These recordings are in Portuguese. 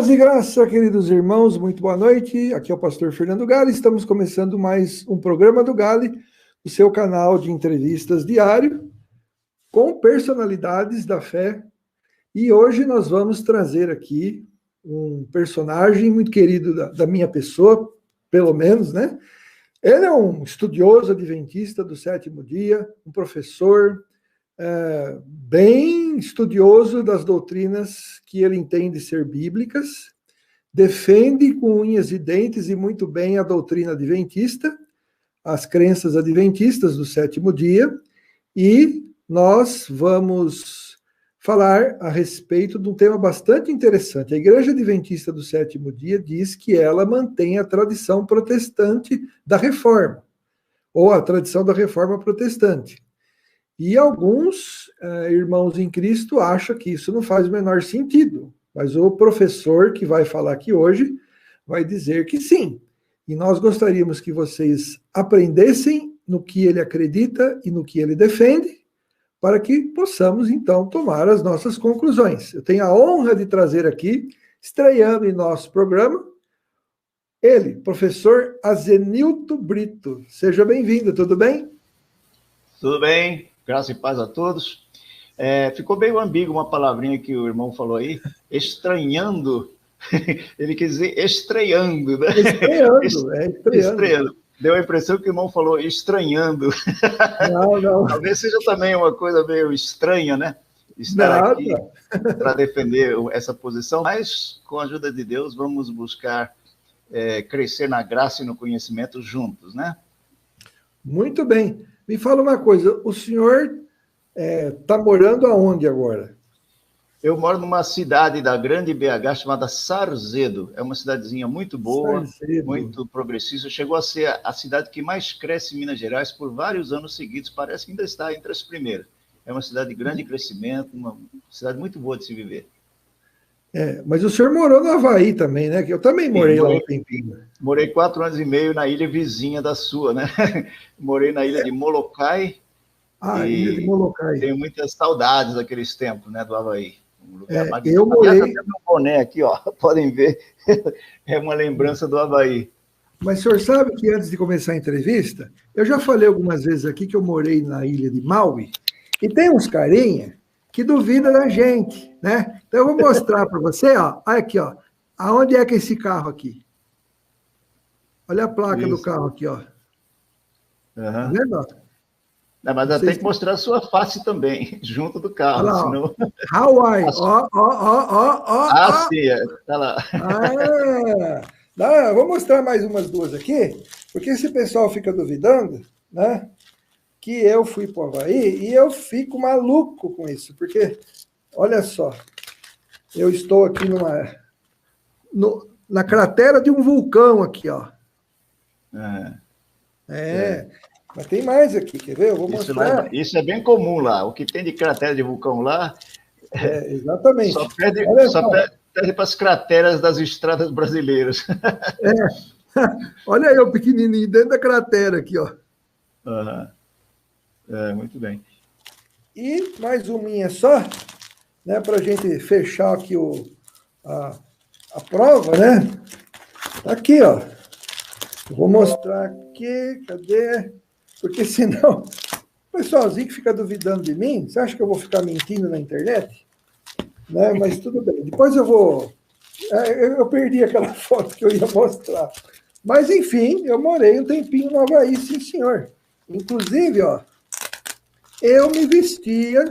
Paz e graça, queridos irmãos, muito boa noite. Aqui é o pastor Fernando Gale. Estamos começando mais um programa do Gale, o seu canal de entrevistas diário com personalidades da fé. E hoje nós vamos trazer aqui um personagem muito querido da minha pessoa, pelo menos, né? Ele é um estudioso adventista do sétimo dia, um professor bem estudioso das doutrinas que ele entende ser bíblicas, defende com unhas e dentes e muito bem a doutrina adventista, as crenças adventistas do sétimo dia, e nós vamos falar a respeito de um tema bastante interessante. A Igreja Adventista do Sétimo Dia diz que ela mantém a tradição protestante da Reforma, ou a tradição da Reforma protestante. E alguns irmãos em Cristo acham que isso não faz o menor sentido, mas o professor que vai falar aqui hoje vai dizer que sim. E nós gostaríamos que vocês aprendessem no que ele acredita e no que ele defende, para que possamos, então, tomar as nossas conclusões. Eu tenho a honra de trazer aqui, estreando em nosso programa, ele, professor Azenilto Brito. Seja bem-vindo, tudo bem? Tudo bem, graça e paz a todos. Ficou meio ambíguo uma palavrinha que o irmão falou aí, estranhando, ele quis dizer estreando, né? Estreando. Deu a impressão que o irmão falou estranhando. Não. Talvez seja também uma coisa meio estranha, né? Estar aqui para defender essa posição, mas com a ajuda de Deus vamos buscar crescer na graça e no conhecimento juntos, né? Muito bem. Me fala uma coisa, o senhor está morando aonde agora? Eu moro numa cidade da grande BH chamada Sarzedo. É uma cidadezinha muito boa, muito progressista. Chegou a ser a cidade que mais cresce em Minas Gerais por vários anos seguidos. Parece que ainda está entre as primeiras. É uma cidade de grande crescimento, uma cidade muito boa de se viver. Mas o senhor morou no Havaí também, né? Que eu também morei lá um tempinho. Morei 4 anos e meio na ilha vizinha da sua, né? Morei na ilha de Molokai. Ilha de Molokai. Tenho muitas saudades daqueles tempos, né, do Havaí. Eu morei... Até meu boné aqui, ó, podem ver, é uma lembrança do Havaí. Mas o senhor sabe que antes de começar a entrevista, eu já falei algumas vezes aqui que eu morei na ilha de Maui, e tem uns carinha que duvidam da gente, né? Então eu vou mostrar para você, ó, olha aqui, ó, aonde é que é esse carro aqui? Olha a placa do carro aqui, ó. Tá vendo? Não, mas tem que mostrar a sua face também, junto do carro, lá, senão... Hawaii, ó. Sim, tá lá. Eu vou mostrar mais umas duas aqui, porque esse pessoal fica duvidando, né, que eu fui para o Havaí, e eu fico maluco com isso, porque, olha só, eu estou aqui na cratera de um vulcão aqui, ó. Mas tem mais aqui, quer ver? Eu vou mostrar. Isso é bem comum lá. O que tem de cratera de vulcão lá... exatamente. Só perde para as crateras das estradas brasileiras. Olha eu, pequenininho, dentro da cratera aqui, ó. Muito bem. E mais uma só, né, para a gente fechar aqui a prova, né? Tá aqui, ó. Eu vou mostrar aqui, cadê? Porque senão, o pessoalzinho que fica duvidando de mim, você acha que eu vou ficar mentindo na internet? Né? Mas tudo bem. Depois eu vou... Eu perdi aquela foto que eu ia mostrar. Mas, enfim, eu morei um tempinho no Havaí, sim, senhor. Inclusive, ó, eu me vestia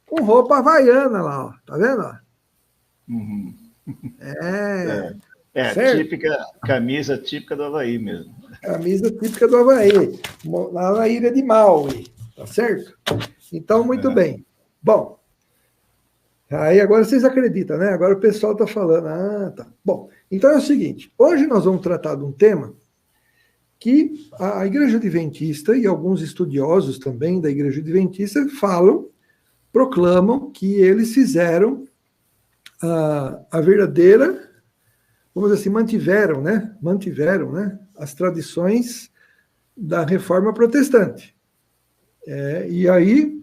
com roupa havaiana lá, ó. Tá vendo? Uhum. Camisa típica do Havaí mesmo. Camisa típica do Havaí, lá na ilha de Maui, tá certo? Então, muito bem. Bom, aí agora vocês acreditam, né? Agora o pessoal tá falando, tá. Bom, então é o seguinte, hoje nós vamos tratar de um tema que a Igreja Adventista e alguns estudiosos também da Igreja Adventista proclamam que eles fizeram a verdadeira, vamos dizer assim, mantiveram, né, as tradições da Reforma Protestante. E aí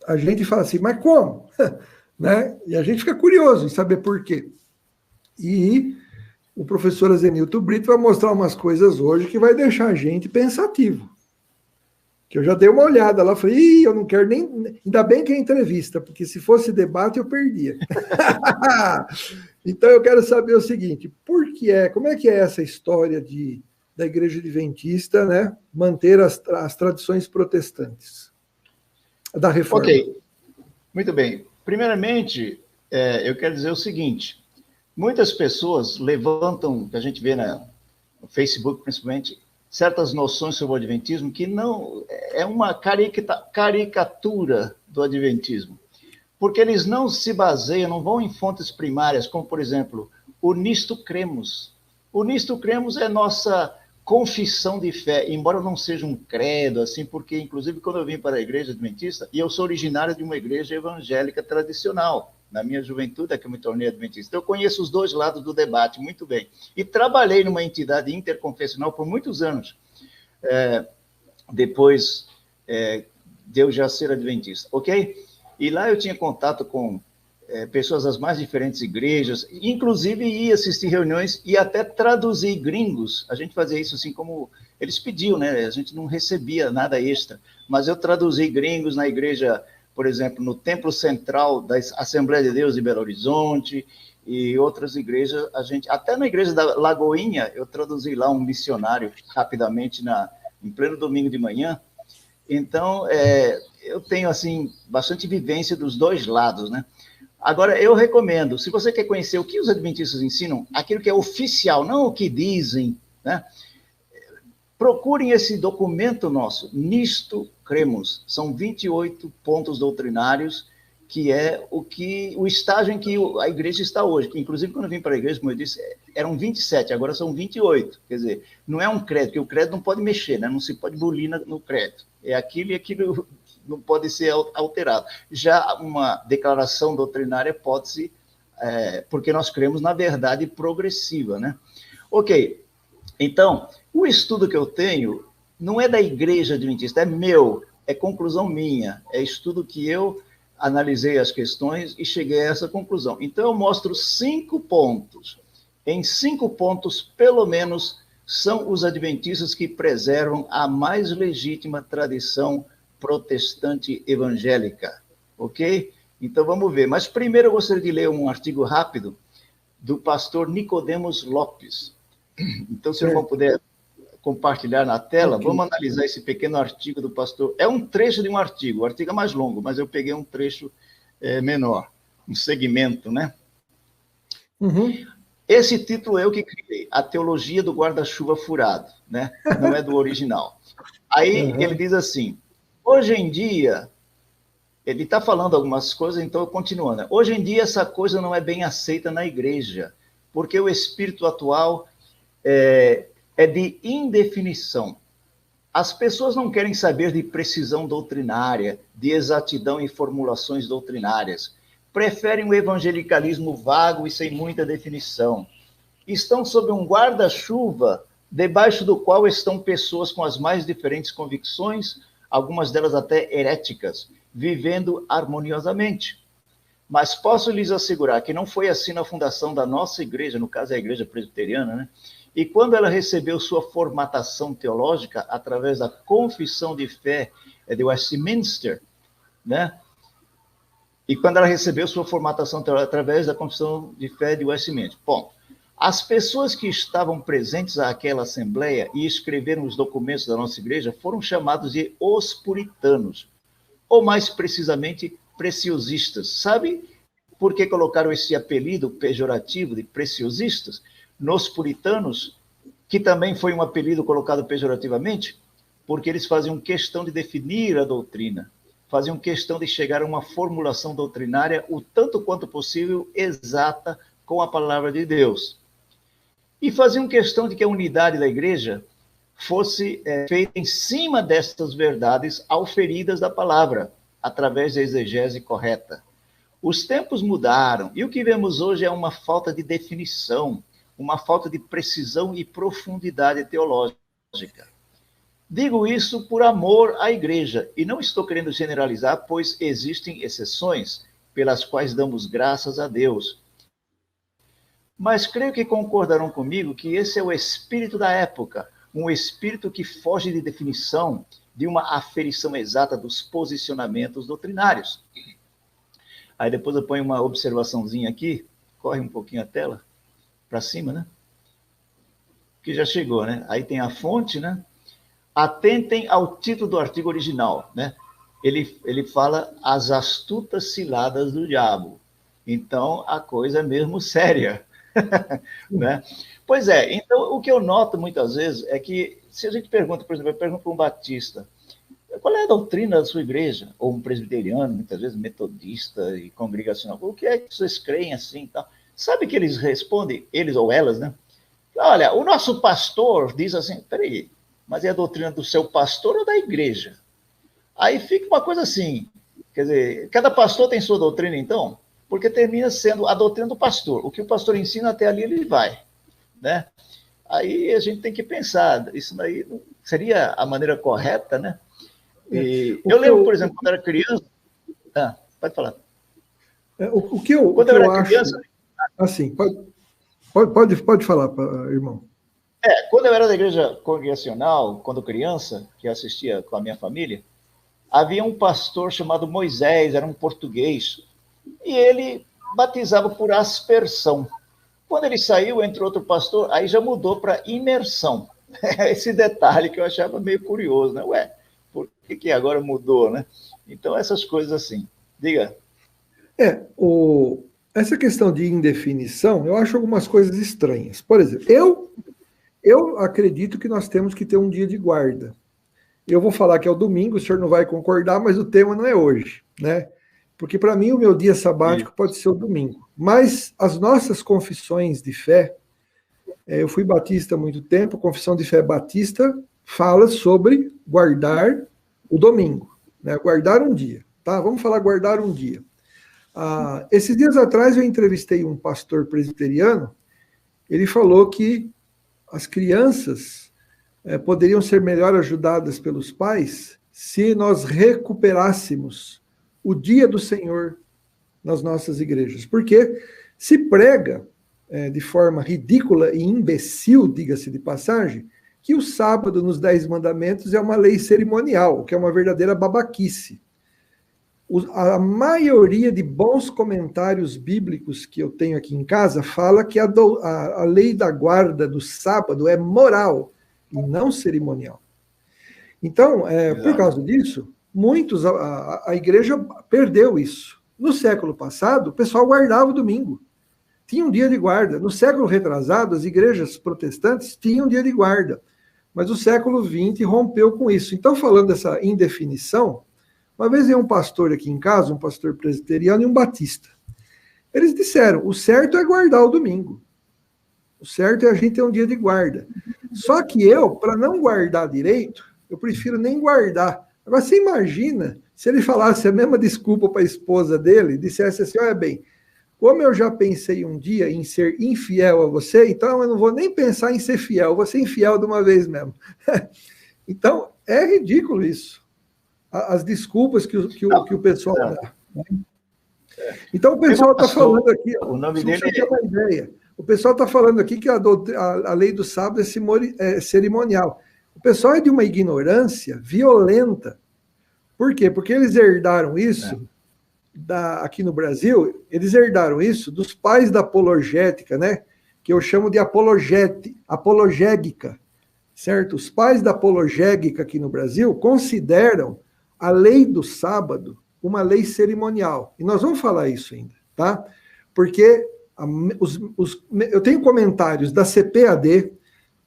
a gente fala assim, mas como? Né? E a gente fica curioso em saber por quê. E o professor Azenilton Brito vai mostrar umas coisas hoje que vai deixar a gente pensativo. Que eu já dei uma olhada lá, falei, eu não quero nem... Ainda bem que é entrevista, porque se fosse debate eu perdia. Então eu quero saber o seguinte, como é que é essa história da Igreja Adventista, né, manter as tradições protestantes da Reforma? Ok, muito bem. Primeiramente, eu quero dizer o seguinte, muitas pessoas levantam, que a gente vê no Facebook principalmente, certas noções sobre o Adventismo que não é uma caricatura do Adventismo, porque eles não se baseiam, não vão em fontes primárias, como, por exemplo, o Nisto Cremos. O Nisto Cremos é nossa confissão de fé, embora não seja um credo, assim, porque, inclusive, quando eu vim para a Igreja Adventista, e eu sou originário de uma igreja evangélica tradicional, na minha juventude é que eu me tornei adventista. Eu conheço os dois lados do debate muito bem. E trabalhei numa entidade interconfessional por muitos anos, depois de eu já ser adventista, ok? E lá eu tinha contato com pessoas das mais diferentes igrejas, inclusive ia assistir reuniões e até traduzir gringos. A gente fazia isso assim como eles pediam, né? A gente não recebia nada extra, mas eu traduzi gringos na igreja, por exemplo, no Templo Central da Assembleia de Deus de Belo Horizonte e outras igrejas, até na igreja da Lagoinha, eu traduzi lá um missionário rapidamente em pleno domingo de manhã. Então, eu tenho, assim, bastante vivência dos dois lados, né? Agora, eu recomendo, se você quer conhecer o que os adventistas ensinam, aquilo que é oficial, não o que dizem, né? Procurem esse documento nosso, Nisto Cremos. São 28 pontos doutrinários, que é o estágio em que a igreja está hoje. Que, inclusive, quando eu vim para a igreja, como eu disse, eram 27, agora são 28. Quer dizer, não é um credo, porque o credo não pode mexer, né? Não se pode bulir no credo. É aquilo e aquilo não pode ser alterado. Já uma declaração doutrinária pode-se, porque nós cremos na verdade progressiva, né? Ok, então, o estudo que eu tenho não é da Igreja Adventista, é meu, é conclusão minha, é estudo que eu analisei as questões e cheguei a essa conclusão. Então, eu mostro 5 pontos. Em 5 pontos, pelo menos, são os adventistas que preservam a mais legítima tradição protestante evangélica, ok? Então, vamos ver. Mas, primeiro, eu gostaria de ler um artigo rápido do pastor Nicodemos Lopes. Então, se o irmão puder compartilhar na tela, okay. Vamos analisar esse pequeno artigo do pastor. É um trecho de um artigo, o artigo é mais longo, mas eu peguei um trecho menor, um segmento, né? Uhum. Esse título eu que criei, A Teologia do Guarda-Chuva Furado, né? Não é do original. Aí ele diz assim, hoje em dia, ele está falando algumas coisas, então eu continuo, né? Hoje em dia essa coisa não é bem aceita na igreja, porque o espírito atual é de indefinição. As pessoas não querem saber de precisão doutrinária, de exatidão em formulações doutrinárias. Preferem um evangelicalismo vago e sem muita definição. Estão sob um guarda-chuva, debaixo do qual estão pessoas com as mais diferentes convicções, algumas delas até heréticas, vivendo harmoniosamente. Mas posso lhes assegurar que não foi assim na fundação da nossa igreja, no caso é a igreja presbiteriana, né? E quando ela recebeu sua formatação teológica através da confissão de fé de Westminster, né? E quando ela recebeu sua formatação teológica através da confissão de fé de Westminster. Bom, as pessoas que estavam presentes àquela assembleia e escreveram os documentos da nossa igreja foram chamados de os puritanos, ou mais precisamente, preciosistas. Sabe por que colocaram esse apelido pejorativo de preciosistas nos puritanos, que também foi um apelido colocado pejorativamente? Porque eles faziam questão de definir a doutrina, faziam questão de chegar a uma formulação doutrinária o tanto quanto possível exata com a palavra de Deus. E faziam questão de que a unidade da igreja fosse feita em cima destas verdades auferidas da palavra, através da exegese correta. Os tempos mudaram, e o que vemos hoje é uma falta de definição, uma falta de precisão e profundidade teológica. Digo isso por amor à igreja, e não estou querendo generalizar, pois existem exceções pelas quais damos graças a Deus. Mas creio que concordarão comigo que esse é o espírito da época, um espírito que foge de definição, de uma aferição exata dos posicionamentos doutrinários. Aí depois eu ponho uma observaçãozinha aqui, corre um pouquinho a tela para cima, né? Que já chegou, né? Aí tem a fonte, né? Atentem ao título do artigo original, né? Ele fala as astutas ciladas do diabo. Então, a coisa é mesmo séria, né? Pois é, então, o que eu noto muitas vezes é que, se a gente pergunta, por exemplo, eu pergunto para um batista, qual é a doutrina da sua igreja? Ou um presbiteriano, muitas vezes metodista e congregacional, o que é que vocês creem assim e tal? Sabe que eles respondem, eles ou elas, né? Olha, o nosso pastor diz assim, peraí, mas é a doutrina do seu pastor ou da igreja? Aí fica uma coisa assim, quer dizer, cada pastor tem sua doutrina, então, porque termina sendo a doutrina do pastor. O que o pastor ensina até ali, ele vai, né? Aí a gente tem que pensar, isso daí seria a maneira correta, né? E eu lembro, por exemplo, quando eu era criança... pode falar. Quando eu era criança... Assim, pode falar, irmão. Quando eu era da igreja congregacional, quando criança, que eu assistia com a minha família, havia um pastor chamado Moisés, era um português, e ele batizava por aspersão. Quando ele saiu, entrou outro pastor, aí já mudou para imersão. Esse detalhe que eu achava meio curioso, né? Ué, por que agora mudou, né? Então, essas coisas assim. Diga. Essa questão de indefinição, eu acho algumas coisas estranhas. Por exemplo, eu acredito que nós temos que ter um dia de guarda. Eu vou falar que é o domingo, o senhor não vai concordar, mas o tema não é hoje, né? Porque para mim o meu dia sabático pode ser o domingo. Mas as nossas confissões de fé, eu fui batista há muito tempo, a confissão de fé batista fala sobre guardar o domingo, né? Guardar um dia, tá? Vamos falar guardar um dia. Esses dias atrás eu entrevistei um pastor presbiteriano, ele falou que as crianças poderiam ser melhor ajudadas pelos pais se nós recuperássemos o dia do Senhor nas nossas igrejas. Porque se prega de forma ridícula e imbecil, diga-se de passagem, que o sábado nos 10 mandamentos é uma lei cerimonial, que é uma verdadeira babaquice. A maioria de bons comentários bíblicos que eu tenho aqui em casa fala que a lei da guarda do sábado é moral e não cerimonial. Então, por causa disso, a igreja perdeu isso. No século passado, o pessoal guardava o domingo. Tinha um dia de guarda. No século retrasado, as igrejas protestantes tinham um dia de guarda. Mas o século XX rompeu com isso. Então, falando dessa indefinição, uma vez veio um pastor aqui em casa, um pastor presbiteriano e um batista. Eles disseram, o certo é guardar o domingo. O certo é a gente ter um dia de guarda. Só que eu, para não guardar direito, eu prefiro nem guardar. Agora, você imagina se ele falasse a mesma desculpa para a esposa dele, dissesse assim, olha bem, como eu já pensei um dia em ser infiel a você, então eu não vou nem pensar em ser fiel, eu vou ser infiel de uma vez mesmo. Então, é ridículo isso. As desculpas que o pessoal dá. Então, o pessoal está falando aqui, o nome dele é uma ideia. O pessoal está falando aqui que a lei do sábado é cerimonial. O pessoal é de uma ignorância violenta. Por quê? Porque eles herdaram isso aqui no Brasil, eles herdaram isso dos pais da apologética, né? Que eu chamo de apologégica, certo? Os pais da apologégica aqui no Brasil consideram a lei do sábado uma lei cerimonial. E nós vamos falar isso ainda, tá? Porque eu tenho comentários da CPAD,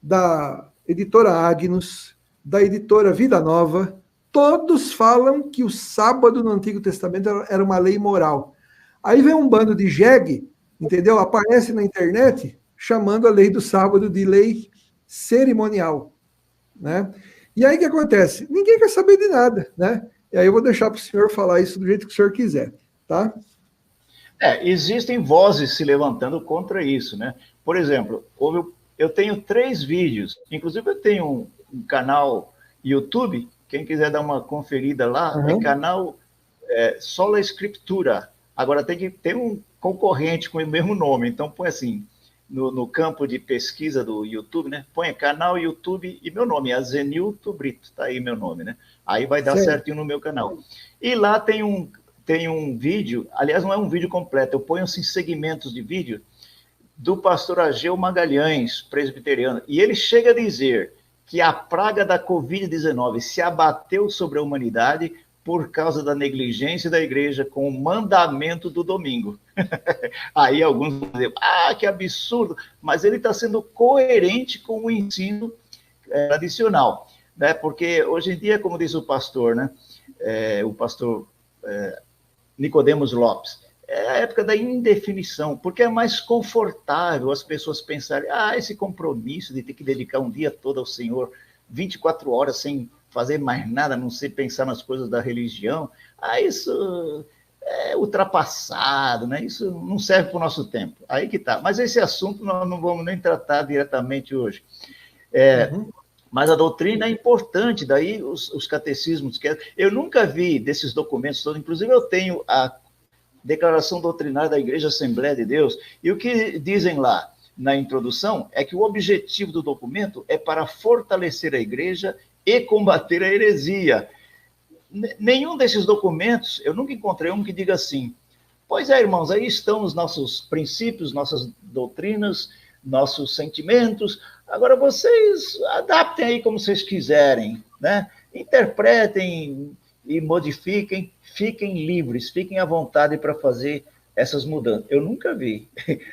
da editora Agnus, da editora Vida Nova, todos falam que o sábado no Antigo Testamento era uma lei moral. Aí vem um bando de jegue, entendeu? Aparece na internet chamando a lei do sábado de lei cerimonial, né? E aí o que acontece? Ninguém quer saber de nada, né? E aí eu vou deixar para o senhor falar isso do jeito que o senhor quiser, tá? Existem vozes se levantando contra isso, né? Por exemplo, eu tenho 3 vídeos, inclusive eu tenho um canal YouTube, quem quiser dar uma conferida lá, é canal Sola Escritura. Agora tem que ter um concorrente com o mesmo nome, então põe assim, no campo de pesquisa do YouTube, né? Põe canal YouTube e meu nome, Azenilto Brito, tá aí meu nome, né? Aí vai dar certinho no meu canal. E lá tem um vídeo, aliás, não é um vídeo completo, eu ponho assim, segmentos de vídeo do pastor Ageu Magalhães, presbiteriano, e ele chega a dizer que a praga da Covid-19 se abateu sobre a humanidade por causa da negligência da igreja com o mandamento do domingo. Aí alguns vão dizer, que absurdo, mas ele está sendo coerente com o ensino tradicional, né? Porque hoje em dia, como diz o pastor, né? O pastor Nicodemos Lopes, é a época da indefinição, porque é mais confortável as pessoas pensarem, esse compromisso de ter que dedicar um dia todo ao Senhor, 24 horas sem fazer mais nada, a não ser pensar nas coisas da religião, isso é ultrapassado, né? Isso não serve para o nosso tempo. Aí que tá. Mas esse assunto nós não vamos nem tratar diretamente hoje. Mas a doutrina é importante, daí os catecismos. Eu nunca vi desses documentos todos, inclusive eu tenho a Declaração Doutrinária da Igreja Assembleia de Deus, e o que dizem lá na introdução é que o objetivo do documento é para fortalecer a igreja e combater a heresia. Nenhum desses documentos, eu nunca encontrei um que diga assim, pois é, irmãos, aí estão os nossos princípios, nossas doutrinas, nossos sentimentos, agora vocês adaptem aí como vocês quiserem, né? Interpretem e modifiquem, fiquem livres, fiquem à vontade para fazer essas mudanças. Eu nunca vi,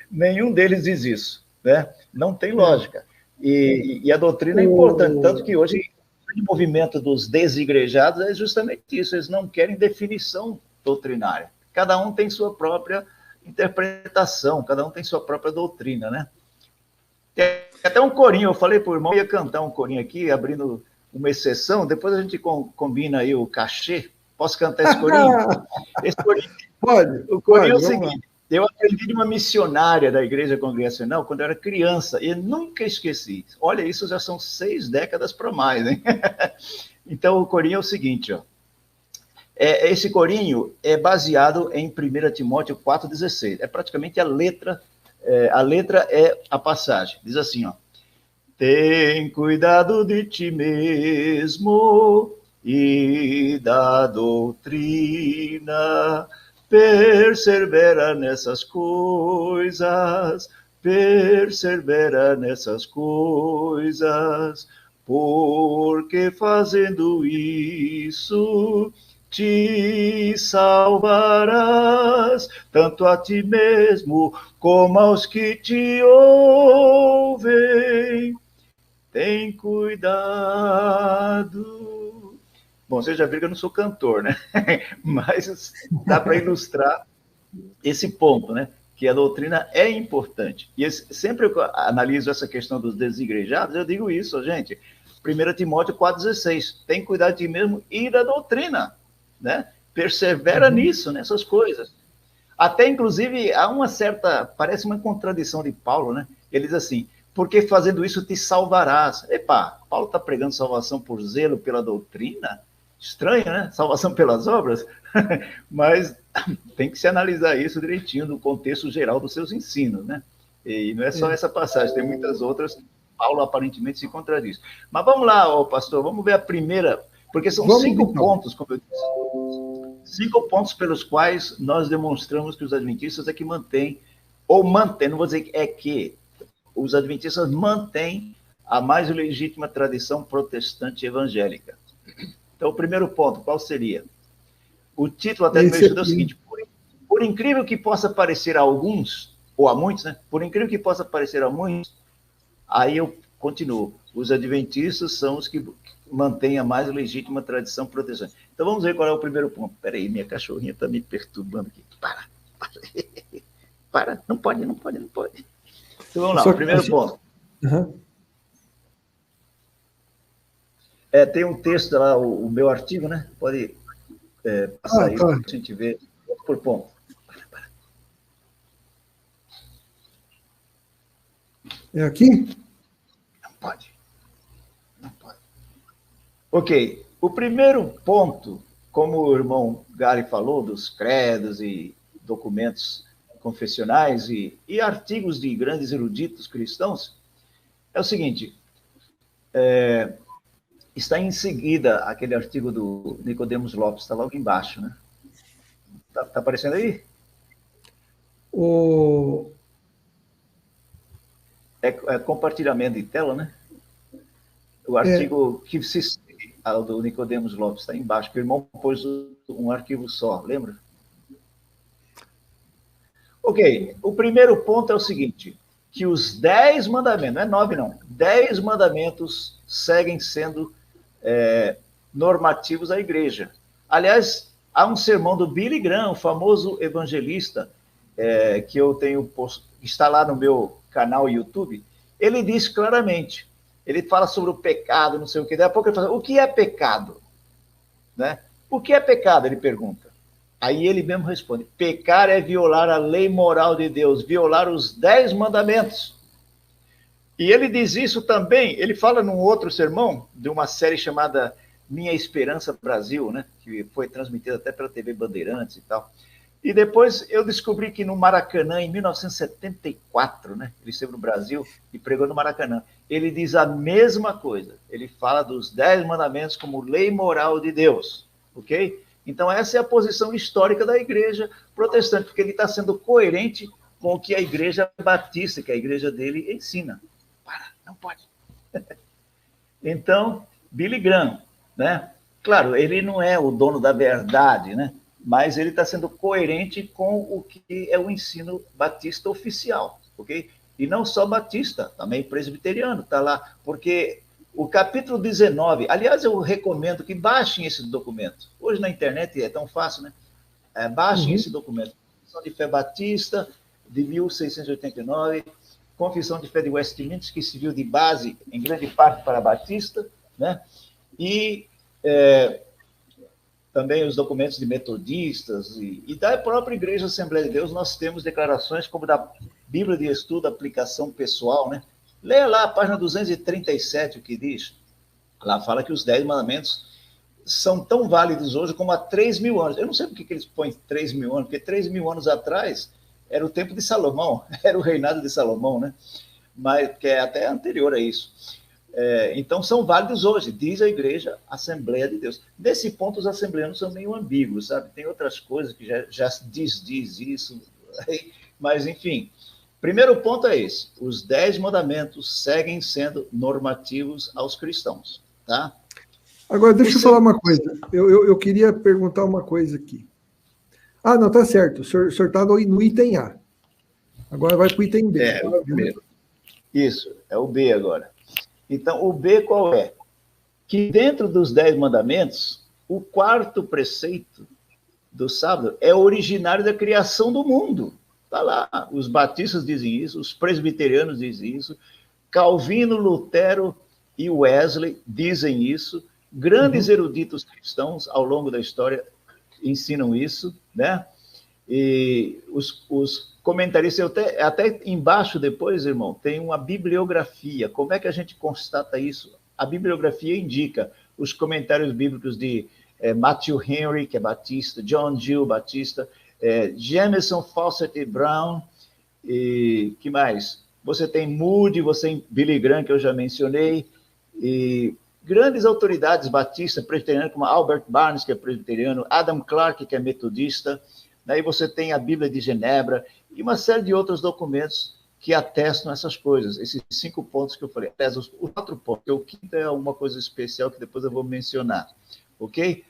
nenhum deles diz isso, né? Não tem lógica. E a doutrina é importante, tanto que hoje o movimento dos desigrejados é justamente isso, eles não querem definição doutrinária. Cada um tem sua própria interpretação, cada um tem sua própria doutrina, né? Tem até um corinho, eu falei para o irmão, eu ia cantar um corinho aqui, abrindo uma exceção, depois a gente combina aí o cachê. Posso cantar esse corinho? Esse corinho pode. O corinho é o seguinte, eu aprendi de uma missionária da Igreja Congregacional quando eu era criança, e nunca esqueci. Olha, isso já são 6 décadas para mais, hein? Então, o corinho é o seguinte, ó. Esse corinho é baseado em 1 Timóteo 4,16. É praticamente a letra é a passagem. Diz assim, ó. Tem cuidado de ti mesmo e da doutrina, persevera nessas coisas, porque fazendo isso te salvarás, tanto a ti mesmo como aos que te ouvem. Tem cuidado. Bom, você já viu que eu não sou cantor, né? Mas dá para ilustrar esse ponto, né? Que a doutrina é importante. E sempre eu analiso essa questão dos desigrejados, eu digo isso, gente. 1 Timóteo 4,16. Tem cuidado de ti mesmo e da doutrina, né? Persevera nisso, nessas coisas. Até, inclusive, há uma certa... Parece uma contradição de Paulo, né? Ele diz assim... Porque fazendo isso te salvarás. Paulo está pregando salvação por zelo pela doutrina? Estranho, né? Salvação pelas obras? Mas tem que se analisar isso direitinho no contexto geral dos seus ensinos, né? E não é só essa passagem, tem muitas outras. Paulo aparentemente se contradiz. Mas vamos lá, pastor, vamos ver a primeira, porque são 5 pontos, como eu disse, 5 pontos pelos quais nós demonstramos que os adventistas é que mantêm, não vou dizer que os adventistas mantêm a mais legítima tradição protestante evangélica. Então, o primeiro ponto, qual seria? O título até do meu estudo é o seguinte, por incrível que possa parecer a alguns, ou a muitos, né? Por incrível que possa parecer a muitos, aí eu continuo. Os adventistas são os que mantêm a mais legítima tradição protestante. Então, vamos ver qual é o primeiro ponto. Espera aí, minha cachorrinha está me perturbando aqui. Para. Não pode. Então, vamos lá, o primeiro ponto. Tem um texto lá, o meu artigo, né? Pode passar aí para a gente ver por ponto. É aqui? Não pode. Ok. O primeiro ponto, como o irmão Gary falou, dos credos e documentos confessionais e artigos de grandes eruditos cristãos, é o seguinte, está em seguida aquele artigo do Nicodemos Lopes, está logo embaixo, né? Tá aparecendo aí? É compartilhamento de tela, né? O artigo que se do Nicodemos Lopes está embaixo, que o irmão pôs um arquivo só, lembra? Ok, o primeiro ponto é o seguinte, que os 10 mandamentos, não é 9 não, 10 mandamentos seguem sendo normativos à igreja. Aliás, há um sermão do Billy Graham, o famoso evangelista, que eu tenho posto, está lá no meu canal YouTube, ele diz claramente, ele fala sobre o pecado, não sei o que, daí a pouco ele fala, o que é pecado? Né? O que é pecado? Ele pergunta. Aí ele mesmo responde, pecar é violar a lei moral de Deus, violar os 10 mandamentos. E ele diz isso também, ele fala num outro sermão, de uma série chamada Minha Esperança Brasil, né? Que foi transmitida até pela TV Bandeirantes e tal. E depois eu descobri que no Maracanã, em 1974, né? Ele esteve no Brasil e pregou no Maracanã. Ele diz a mesma coisa. Ele fala dos 10 mandamentos como lei moral de Deus, ok? Então, essa é a posição histórica da igreja protestante, porque ele está sendo coerente com o que a igreja batista, que a igreja dele ensina. Não pode. Então, Billy Graham, né? Claro, ele não é o dono da verdade, né? Mas ele está sendo coerente com o que é o ensino batista oficial, ok? E não só batista, também presbiteriano, está lá, porque o capítulo 19, aliás, eu recomendo que baixem esse documento. Hoje na internet é tão fácil, né? Baixem esse documento. Confissão de Fé Batista, de 1689, Confissão de Fé de Westminster, que serviu de base, em grande parte, para Batista, né? E também os documentos de metodistas e da própria Igreja Assembleia de Deus, nós temos declarações como da Bíblia de Estudo, Aplicação Pessoal, né? Leia lá a página 237 o que diz. Lá fala que os 10 mandamentos são tão válidos hoje como há 3.000 anos. Eu não sei por que eles põem 3.000 anos, porque 3.000 anos atrás era o tempo de Salomão, era o reinado de Salomão, né? Mas que é até anterior a isso. Então, são válidos hoje, diz a Igreja Assembleia de Deus. Nesse ponto, os assembleanos são meio ambíguos, sabe? Tem outras coisas que já diz isso, mas, enfim. Primeiro ponto é esse, os 10 mandamentos seguem sendo normativos aos cristãos, tá? Agora, deixa eu falar uma coisa, eu queria perguntar uma coisa aqui. Ah, não, tá certo, o senhor está no item A, agora vai para o item B. O primeiro. Isso, é o B agora. Então, o B qual é? Que dentro dos 10 mandamentos, o quarto preceito do sábado é originário da criação do mundo. Está lá, os batistas dizem isso, os presbiterianos dizem isso, Calvino, Lutero e Wesley dizem isso, grandes eruditos cristãos ao longo da história ensinam isso, né? E os comentaristas, até embaixo depois, irmão, tem uma bibliografia. Como é que a gente constata isso? A bibliografia indica os comentários bíblicos de Matthew Henry, que é batista, John Gill, batista, Jameson, Fawcett e Brown, e que mais? Você tem Moody, você tem Billy Graham, que eu já mencionei, e grandes autoridades batistas, presbiterianas, como Albert Barnes, que é presbiteriano, Adam Clarke, que é metodista, daí você tem a Bíblia de Genebra, e uma série de outros documentos que atestam essas coisas, esses 5 pontos que eu falei, os 4 pontos, o quinto é alguma coisa especial que depois eu vou mencionar, ok?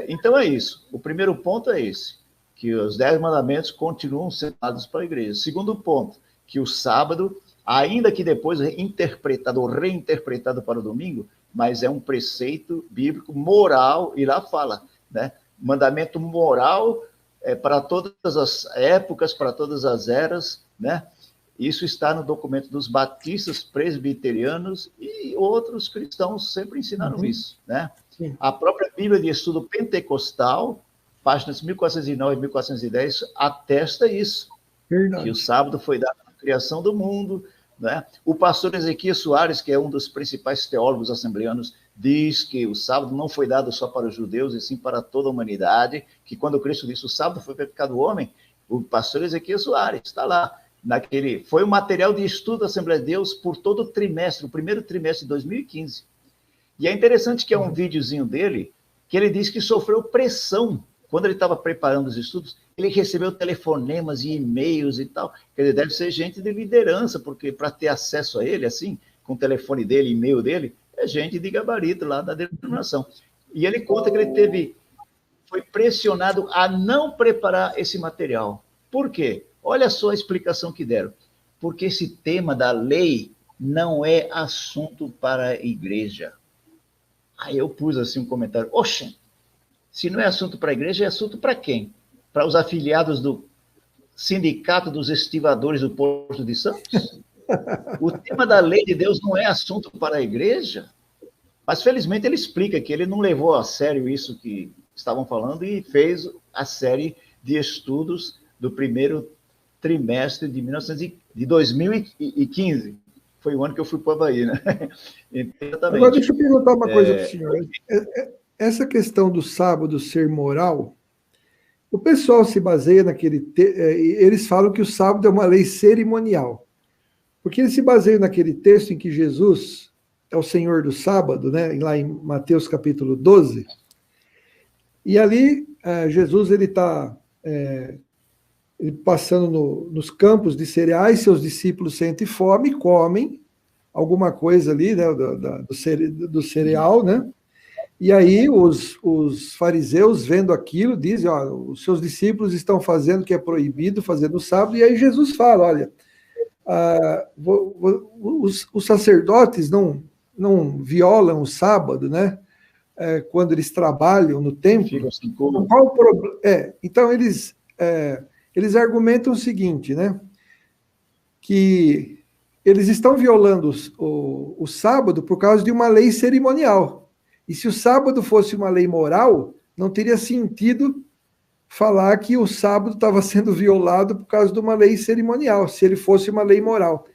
Então é isso, o primeiro ponto é esse, que os 10 mandamentos continuam sendo dados para a igreja. Segundo ponto, que o sábado, ainda que depois interpretado ou reinterpretado para o domingo, mas é um preceito bíblico moral, e lá fala, né? Mandamento moral para todas as épocas, para todas as eras, né? Isso está no documento dos batistas, presbiterianos e outros cristãos sempre ensinaram isso, né? Sim. A própria Bíblia de Estudo Pentecostal, páginas 1409 e 1410, atesta isso. Verdade. Que o sábado foi dado na criação do mundo, né? O pastor Ezequias Soares, que é um dos principais teólogos assembleanos, diz que o sábado não foi dado só para os judeus, e sim para toda a humanidade, que quando Cristo disse o sábado foi pecado do homem, O pastor Ezequiel Soares está lá. Foi um material de estudo da Assembleia de Deus por todo o trimestre, o primeiro trimestre de 2015. E é interessante que é um videozinho dele, que ele diz que sofreu pressão. Quando ele estava preparando os estudos, ele recebeu telefonemas e e-mails e tal. Ele deve ser gente de liderança, porque para ter acesso a ele, assim, com o telefone dele, e-mail dele, é gente de gabarito lá da denominação. E ele conta que ele foi pressionado a não preparar esse material. Por quê? Olha só a explicação que deram. Porque esse tema da lei não é assunto para a igreja. Aí eu pus assim um comentário. Oxe, se não é assunto para a igreja, é assunto para quem? Para os afiliados do Sindicato dos Estivadores do Porto de Santos? O tema da lei de Deus não é assunto para a igreja? Mas, felizmente, ele explica que ele não levou a sério isso que estavam falando e fez a série de estudos do primeiro trimestre de 2015. Foi o ano que eu fui para o Havaí, né? Exatamente. Agora, deixa eu perguntar uma coisa para o senhor. Essa questão do sábado ser moral, o pessoal se baseia eles falam que o sábado é uma lei cerimonial, porque eles se baseiam naquele texto em que Jesus é o Senhor do sábado, né? Lá em Mateus capítulo 12, e ali Jesus ele está passando nos campos de cereais, seus discípulos sentem fome, comem alguma coisa ali, né, do cereal, né? E aí os fariseus, vendo aquilo, dizem, os seus discípulos estão fazendo o que é proibido fazer no sábado, e aí Jesus fala, olha, os sacerdotes não violam o sábado, né? Quando eles trabalham no templo. Qual o problema? Então, eles argumentam o seguinte, né? Que eles estão violando o sábado por causa de uma lei cerimonial. E se o sábado fosse uma lei moral, não teria sentido falar que o sábado estava sendo violado por causa de uma lei cerimonial, se ele fosse uma lei moral.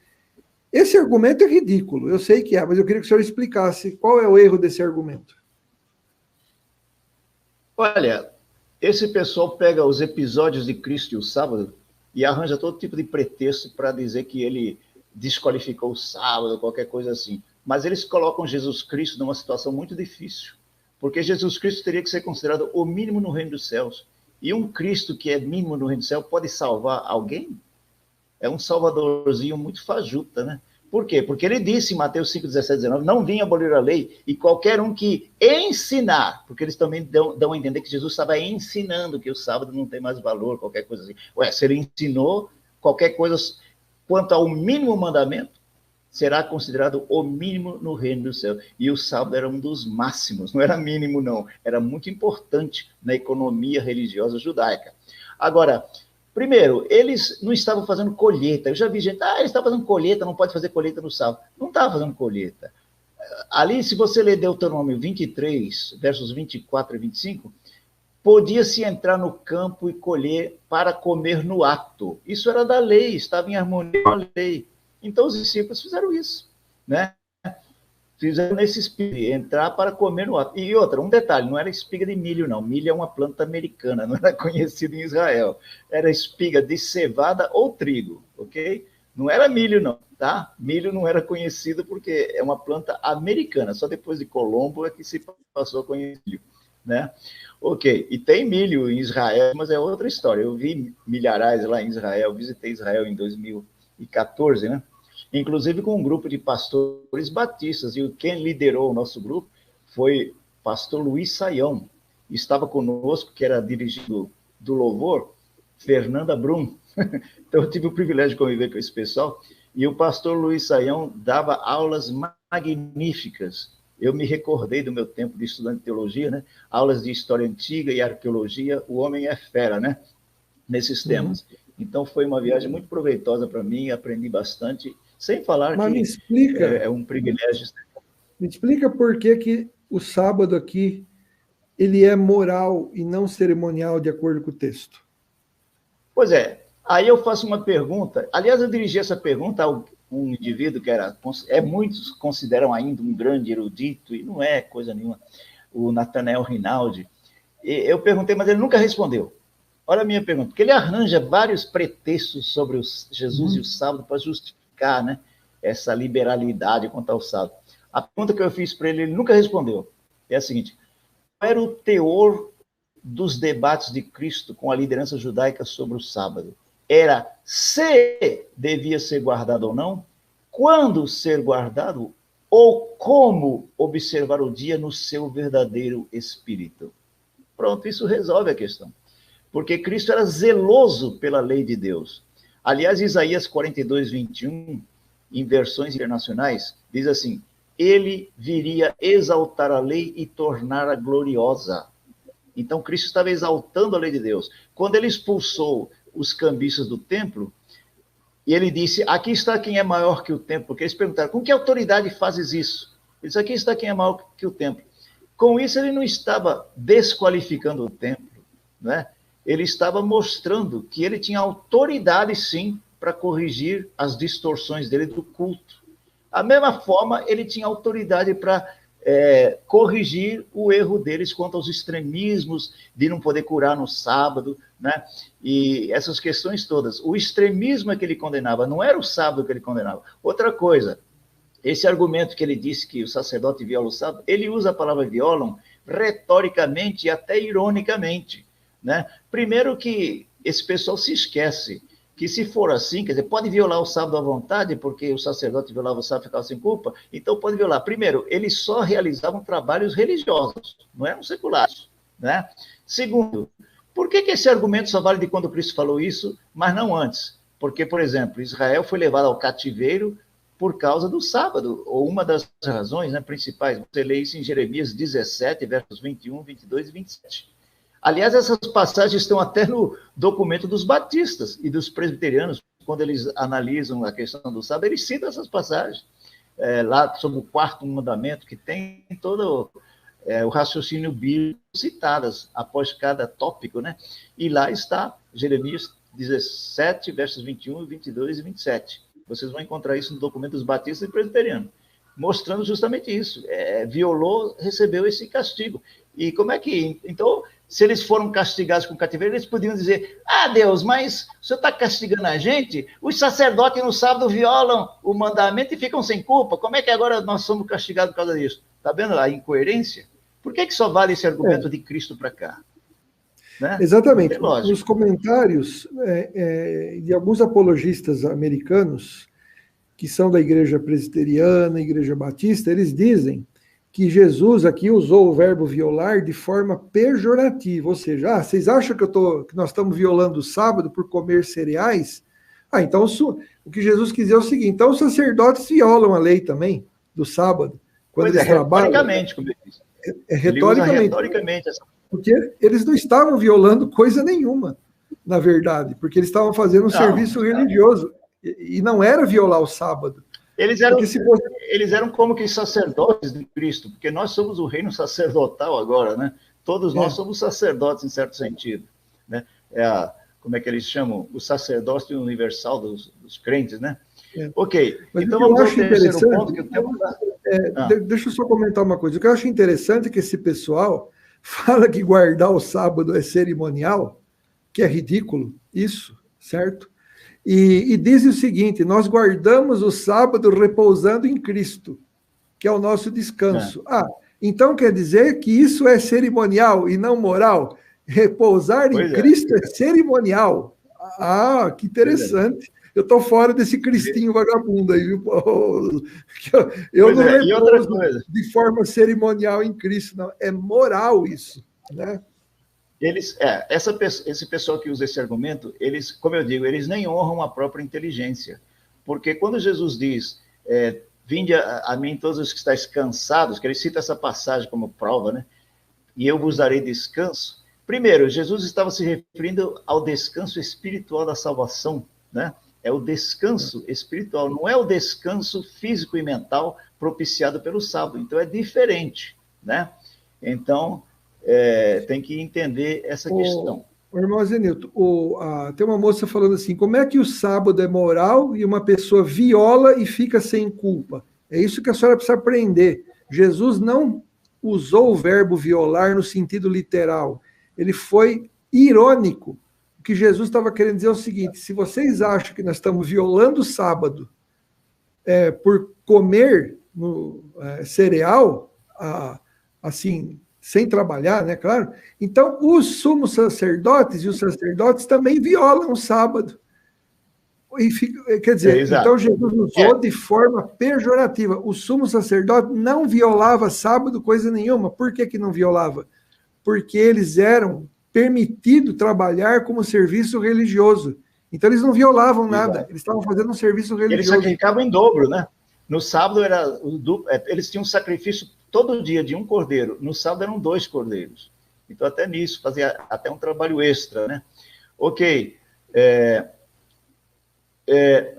Esse argumento é ridículo, eu sei que é, mas eu queria que o senhor explicasse qual é o erro desse argumento. Olha, esse pessoal pega os episódios de Cristo e o sábado e arranja todo tipo de pretexto para dizer que ele desqualificou o sábado, qualquer coisa assim. Mas eles colocam Jesus Cristo numa situação muito difícil, porque Jesus Cristo teria que ser considerado o mínimo no reino dos céus. E um Cristo que é mínimo no reino do céu pode salvar alguém? É um salvadorzinho muito fajuta, né? Por quê? Porque ele disse em Mateus 5, 17, 19, não vim abolir a lei, e qualquer um que ensinar, porque eles também dão a entender que Jesus estava ensinando que o sábado não tem mais valor, qualquer coisa assim. Se ele ensinou qualquer coisa quanto ao mínimo mandamento, será considerado o mínimo no reino do céu. E o sábado era um dos máximos, não era mínimo, não. Era muito importante na economia religiosa judaica. Agora, primeiro, eles não estavam fazendo colheita. Eu já vi gente, eles estavam fazendo colheita, não pode fazer colheita no sábado. Não estava fazendo colheita. Ali, se você ler Deuteronômio 23, versos 24 e 25, podia-se entrar no campo e colher para comer no ato. Isso era da lei, estava em harmonia com a lei. Então, os discípulos fizeram isso, né? Fizeram nesse espiga, entrar para comer no ato. E outra, um detalhe, não era espiga de milho, não. Milho é uma planta americana, não era conhecida em Israel. Era espiga de cevada ou trigo, ok? Não era milho, não, tá? Milho não era conhecido porque é uma planta americana. Só depois de Colombo é que se passou a conhecer, né? Ok, e tem milho em Israel, mas é outra história. Eu vi milharais lá em Israel, visitei Israel em 2014, né? Inclusive com um grupo de pastores batistas, e quem liderou o nosso grupo foi o pastor Luiz Saião. Estava conosco, que era dirigido do louvor, Fernanda Brum. Então eu tive o privilégio de conviver com esse pessoal, e o pastor Luiz Saião dava aulas magníficas. Eu me recordei do meu tempo de estudante de teologia, né? Aulas de história antiga e arqueologia, o homem é fera, né? Nesses temas. Então foi uma viagem muito proveitosa para mim, aprendi bastante. Sem falar Mas que me explica, é um privilégio. Me explica por que o sábado aqui ele é moral e não cerimonial, de acordo com o texto. Pois é, aí eu faço uma pergunta. Aliás, eu dirigi essa pergunta a um indivíduo que muitos consideram ainda um grande erudito, e não é coisa nenhuma, o Nathanael Rinaldi. Eu perguntei, mas ele nunca respondeu. Olha a minha pergunta, porque ele arranja vários pretextos sobre Jesus e o sábado para justificar, né, essa liberalidade quanto ao sábado. A pergunta que eu fiz para ele, ele nunca respondeu. É a seguinte: qual era o teor dos debates de Cristo com a liderança judaica sobre o sábado? Era se devia ser guardado ou não, quando ser guardado, ou como observar o dia no seu verdadeiro espírito. Pronto, isso resolve a questão. Porque Cristo era zeloso pela lei de Deus. Aliás, Isaías 42, 21, em versões internacionais, diz assim: ele viria exaltar a lei e torná-la gloriosa. Então, Cristo estava exaltando a lei de Deus. Quando ele expulsou os cambistas do templo, e ele disse: aqui está quem é maior que o templo. Porque eles perguntaram: com que autoridade fazes isso? Ele disse: aqui está quem é maior que o templo. Com isso, ele não estava desqualificando o templo, né? Ele estava mostrando que ele tinha autoridade, sim, para corrigir as distorções dele do culto. Da mesma forma, ele tinha autoridade para corrigir o erro deles quanto aos extremismos de não poder curar no sábado, né? E essas questões todas. O extremismo é que ele condenava, não era o sábado que ele condenava. Outra coisa, esse argumento que ele disse que o sacerdote viola o sábado, ele usa a palavra violam retoricamente e até ironicamente, né? Primeiro que esse pessoal se esquece que se for assim, quer dizer, pode violar o sábado à vontade, porque o sacerdote violava o sábado e ficava sem culpa, então pode violar. Primeiro, eles só realizavam trabalhos religiosos, não eram seculares, né? Segundo, por que esse argumento só vale de quando Cristo falou isso, mas não antes? Porque, por exemplo, Israel foi levado ao cativeiro por causa do sábado, ou uma das razões, né, principais. Você lê isso em Jeremias 17, versos 21, 22 e 27. Aliás, essas passagens estão até no documento dos batistas e dos presbiterianos, quando eles analisam a questão do sábado, eles citam essas passagens, lá sobre o quarto mandamento, que tem todo o raciocínio bíblico citadas após cada tópico, né? E lá está Jeremias 17, versos 21, 22 e 27. Vocês vão encontrar isso no documento dos batistas e presbiterianos, mostrando justamente isso. Violou, recebeu esse castigo. E como é que... Então, se eles foram castigados com cativeiro, eles podiam dizer: ah, Deus, mas o senhor está castigando a gente? Os sacerdotes no sábado violam o mandamento e ficam sem culpa. Como é que agora nós somos castigados por causa disso? Está vendo a incoerência? Por que só vale esse argumento de Cristo para cá? Né? Exatamente. Nos comentários de alguns apologistas americanos, que são da Igreja Presbiteriana, Igreja Batista, eles dizem que Jesus aqui usou o verbo violar de forma pejorativa, ou seja, vocês acham que nós estamos violando o sábado por comer cereais? Então o que Jesus quis dizer é o seguinte: então os sacerdotes violam a lei também do sábado, quando eles trabalham. Retoricamente, como ele diz. Retoricamente. Porque eles não estavam violando coisa nenhuma, na verdade, porque eles estavam fazendo um serviço religioso, e não era violar o sábado. Eles eram como que sacerdotes de Cristo, porque nós somos o reino sacerdotal agora, né? Todos nós somos sacerdotes, em certo sentido, né? Como é que eles chamam? O sacerdócio universal dos crentes, né? Ok, mas então vamos ao terceiro ponto. Deixa eu só comentar uma coisa. O que eu acho interessante é que esse pessoal fala que guardar o sábado é cerimonial, que é ridículo, isso, certo? E diz o seguinte: nós guardamos o sábado repousando em Cristo, que é o nosso descanso. Então quer dizer que isso é cerimonial e não moral? Repousar em Cristo é cerimonial. Que interessante. Eu estou fora desse cristinho vagabundo aí, viu, Paulo? Eu não repouso de forma cerimonial em Cristo, não. É moral isso, né? Esse pessoal que usa esse argumento, eles, como eu digo, eles nem honram a própria inteligência. Porque quando Jesus diz: vinde a mim todos os que estáis cansados, que ele cita essa passagem como prova, né? E eu vos darei descanso. Primeiro, Jesus estava se referindo ao descanso espiritual da salvação, né? É o descanso espiritual, não é o descanso físico e mental propiciado pelo sábado. Então, é diferente, né? Então, tem que entender essa questão. Irmão Zenilton, tem uma moça falando assim: como é que o sábado é moral e uma pessoa viola e fica sem culpa? É isso que a senhora precisa aprender. Jesus não usou o verbo violar no sentido literal. Ele foi irônico que Jesus estava querendo dizer é o seguinte: se vocês acham que nós estamos violando o sábado por comer cereal, assim, sem trabalhar, né, claro, então os sumos sacerdotes e os sacerdotes também violam o sábado. Quer dizer, então Jesus usou de forma pejorativa. O sumo sacerdote não violava sábado, coisa nenhuma. Por que não violava? Porque eles eram permitidos trabalhar como serviço religioso. Então eles não violavam nada, eles estavam fazendo um serviço religioso. Eles sacrificavam em dobro, né? No sábado eles tinham um sacrifício todo dia de um cordeiro. No sábado eram 2 cordeiros. Então até nisso fazia até um trabalho extra, né? Ok.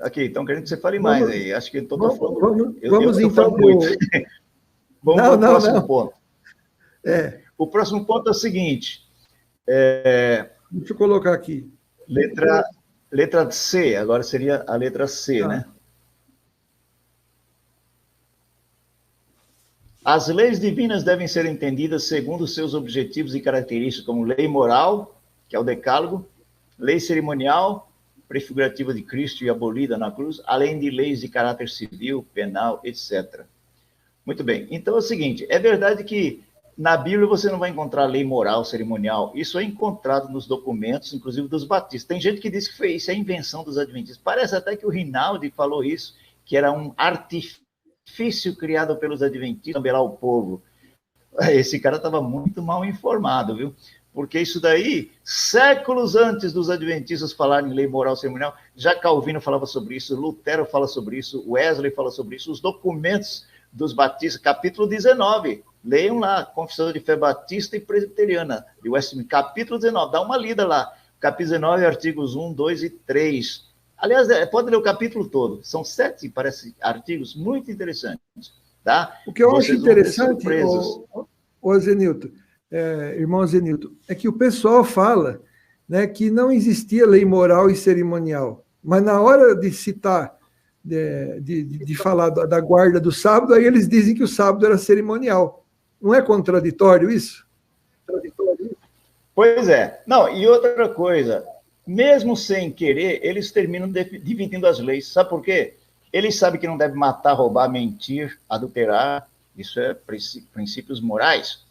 Aqui, então querendo que você fale mais aí. Acho que eu estou falando. Vamos então. Muito. Vamos para o próximo ponto. O próximo ponto é o seguinte. Deixa eu colocar aqui. Letra C, agora seria a letra C, né? As leis divinas devem ser entendidas segundo seus objetivos e características, como lei moral, que é o decálogo, lei cerimonial, prefigurativa de Cristo e abolida na cruz, além de leis de caráter civil, penal, etc. Muito bem. Então é o seguinte, é verdade que na Bíblia você não vai encontrar lei moral, cerimonial. Isso é encontrado nos documentos, inclusive dos batistas. Tem gente que diz que isso é invenção dos adventistas. Parece até que o Rinaldi falou isso, que era um artifício criado pelos adventistas para tabelar o povo. Esse cara estava muito mal informado, viu? Porque isso daí, séculos antes dos adventistas falarem em lei moral cerimonial, já Calvino falava sobre isso, Lutero fala sobre isso, Wesley fala sobre isso, os documentos dos batistas, capítulo 19, leiam lá, Confissão de Fé Batista e Presbiteriana, de Westminster, capítulo 19, dá uma lida lá, capítulo 19, artigos 1, 2 e 3. Aliás, pode ler o capítulo todo, são 7, parece, artigos muito interessantes, tá? O que eu acho interessante, Zenilton, irmão Zenilton, é que o pessoal fala, né, que não existia lei moral e cerimonial, mas na hora de citar, de falar da guarda do sábado, aí eles dizem que o sábado era cerimonial. Não é contraditório isso? Pois é. Não, e outra coisa, mesmo sem querer, eles terminam dividindo as leis. Sabe por quê? Eles sabem que não deve matar, roubar, mentir, adulterar, isso é princípios morais,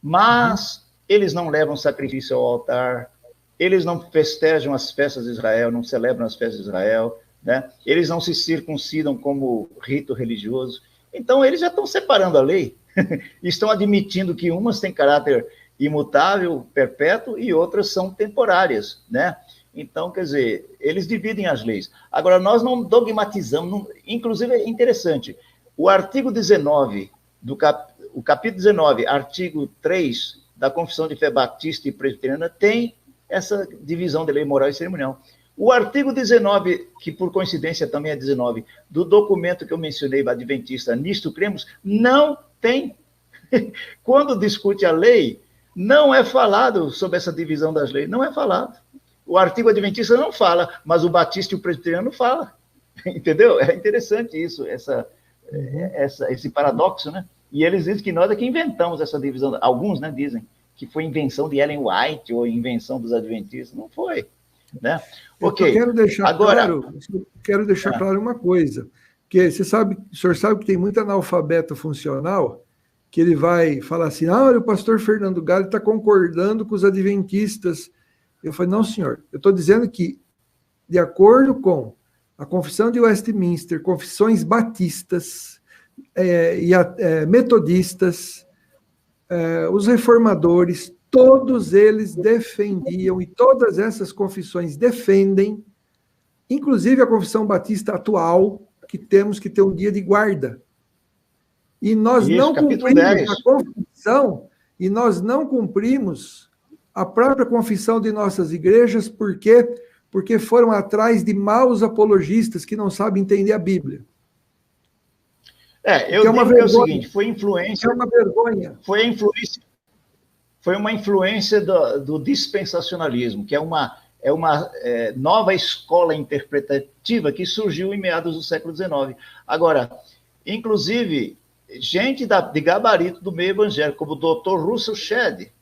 mas eles não levam sacrifício ao altar, eles não festejam as festas de Israel, não celebram as festas de Israel, né? Eles não se circuncidam como rito religioso. Então, eles já estão separando a lei, estão admitindo que umas têm caráter imutável, perpétuo, e outras são temporárias, né? Então, quer dizer, eles dividem as leis. Agora, nós não dogmatizamos, inclusive é interessante, o artigo 19, o capítulo 19, artigo 3 da Confissão de Fé Batista e Presbiteriana tem essa divisão de lei moral e cerimonial. O artigo 19, que por coincidência também é 19, do documento que eu mencionei, adventista, nisto cremos, não tem. Quando discute a lei, não é falado sobre essa divisão das leis, não é falado. O artigo adventista não fala, mas o batista e o presbiteriano falam. Entendeu? É interessante isso, esse paradoxo, né? E eles dizem que nós é que inventamos essa divisão. Alguns, né, dizem que foi invenção de Ellen White ou invenção dos adventistas. Não foi. Né? Okay. Eu quero deixar claro uma coisa, que o senhor sabe que tem muito analfabeto funcional que ele vai falar assim, olha, o pastor Fernando Galli está concordando com os adventistas. Eu falei, não, senhor, eu estou dizendo que, de acordo com a Confissão de Westminster, confissões batistas metodistas, os reformadores, todos eles defendiam, e todas essas confissões defendem, inclusive a confissão batista atual, que temos que ter um dia de guarda. E nós não cumprimos a confissão, e nós não cumprimos a própria confissão de nossas igrejas, por quê? Porque foram atrás de maus apologistas que não sabem entender a Bíblia. Eu digo que é o seguinte, foi influência... É uma vergonha. Foi uma influência do dispensacionalismo, que é uma nova escola interpretativa que surgiu em meados do século XIX. Agora, inclusive, gente de gabarito do meio evangélico, como o Dr. Russell Shedd.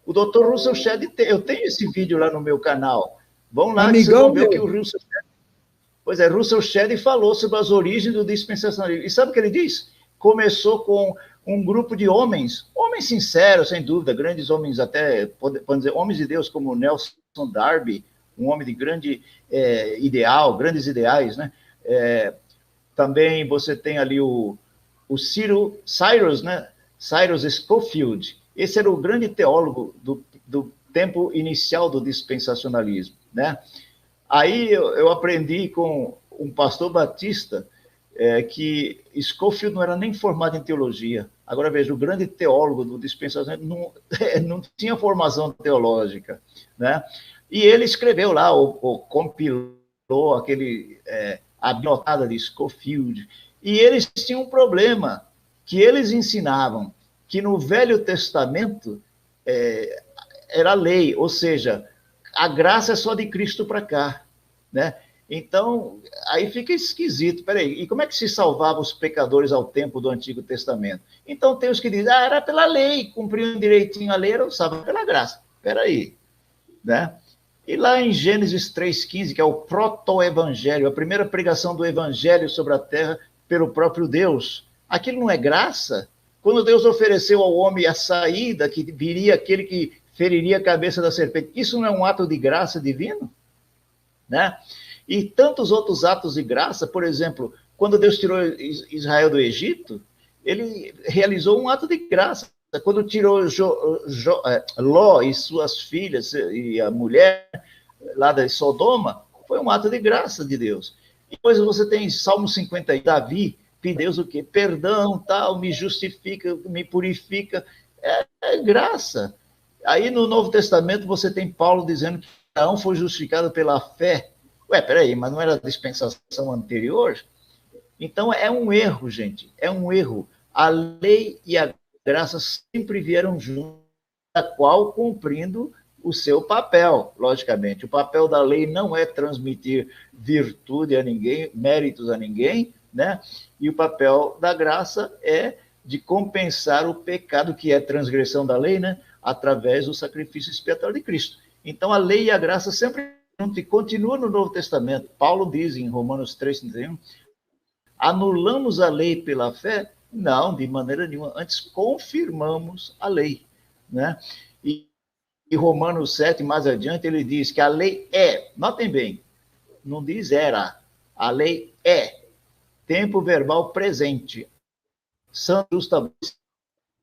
O Dr. Russell Shedd, eu tenho esse vídeo lá no meu canal, Vão lá, que vocês vão ver o que o Russell Shedd... Pois é, Russell Shedd falou sobre as origens do dispensacionalismo. E sabe o que ele diz? Começou com um grupo de homens sinceros, sem dúvida, grandes homens, até, podemos dizer, homens de Deus, como Nelson Darby, um homem de grande ideal, grandes ideais, né? Também você tem ali o Cyrus, né? Cyrus Scofield. Esse era o grande teólogo do tempo inicial do dispensacionalismo, né? Aí eu aprendi com um pastor batista que Scofield não era nem formado em teologia. Agora veja, o grande teólogo do dispensacionalismo não tinha formação teológica, né? E ele escreveu lá, ou compilou a notada de Scofield, e eles tinham um problema, que eles ensinavam que no Velho Testamento era lei, ou seja, a graça é só de Cristo para cá, né? Então, aí fica esquisito. Peraí, e como é que se salvava os pecadores ao tempo do Antigo Testamento? Então tem os que dizem, era pela lei, cumpriam direitinho a lei, era salvo pela graça. Peraí, né? E lá em Gênesis 3,15, que é o proto-evangelho, a primeira pregação do evangelho sobre a terra pelo próprio Deus, aquilo não é graça? Quando Deus ofereceu ao homem a saída, que viria aquele que feriria a cabeça da serpente, isso não é um ato de graça divino? Né? E tantos outros atos de graça, por exemplo, quando Deus tirou Israel do Egito, ele realizou um ato de graça. Quando tirou Ló e suas filhas e a mulher lá de Sodoma, foi um ato de graça de Deus. E depois você tem Salmo 50, Davi, pede Deus o quê? Perdão, tal, me justifica, me purifica. É graça. Aí no Novo Testamento você tem Paulo dizendo que Abraão foi justificado pela fé. Ué, peraí, mas não era a dispensação anterior? Então é um erro, gente, é um erro. A lei e a graça sempre vieram juntas, a qual cumprindo o seu papel, logicamente. O papel da lei não é transmitir virtude a ninguém, méritos a ninguém, né? E o papel da graça é de compensar o pecado, que é transgressão da lei, né? Através do sacrifício expiatório de Cristo. Então a lei e a graça sempre e continua no Novo Testamento. Paulo diz em Romanos 3,31, anulamos a lei pela fé? Não, de maneira nenhuma. Antes confirmamos a lei, né? E Romanos 7, mais adiante, ele diz que a lei notem bem, não diz era, a lei é tempo verbal presente, sã, justa,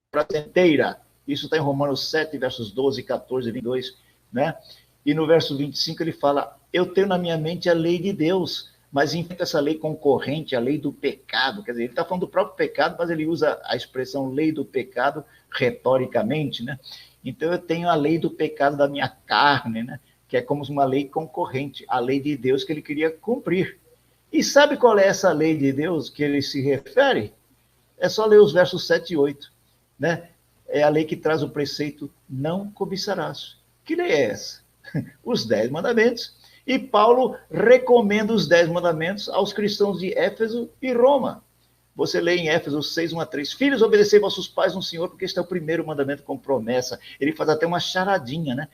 prazenteira. Isso está em Romanos 7, versos 12, 14 e 22, né? E no verso 25 ele fala, eu tenho na minha mente a lei de Deus, mas enfrenta essa lei concorrente, a lei do pecado. Quer dizer, ele está falando do próprio pecado, mas ele usa a expressão lei do pecado retoricamente, né? Então eu tenho a lei do pecado da minha carne, né? Que é como uma lei concorrente, a lei de Deus que ele queria cumprir. E sabe qual é essa lei de Deus que ele se refere? É só ler os versos 7 e 8, né? É a lei que traz o preceito, não cobiçarás. Que lei é essa? Os 10 mandamentos. E Paulo recomenda os 10 mandamentos aos cristãos de Éfeso e Roma. Você lê em Éfeso 6, 1 a 3. Filhos, obedecei vossos pais no Senhor, porque este é o primeiro mandamento com promessa. Ele faz até uma charadinha, né?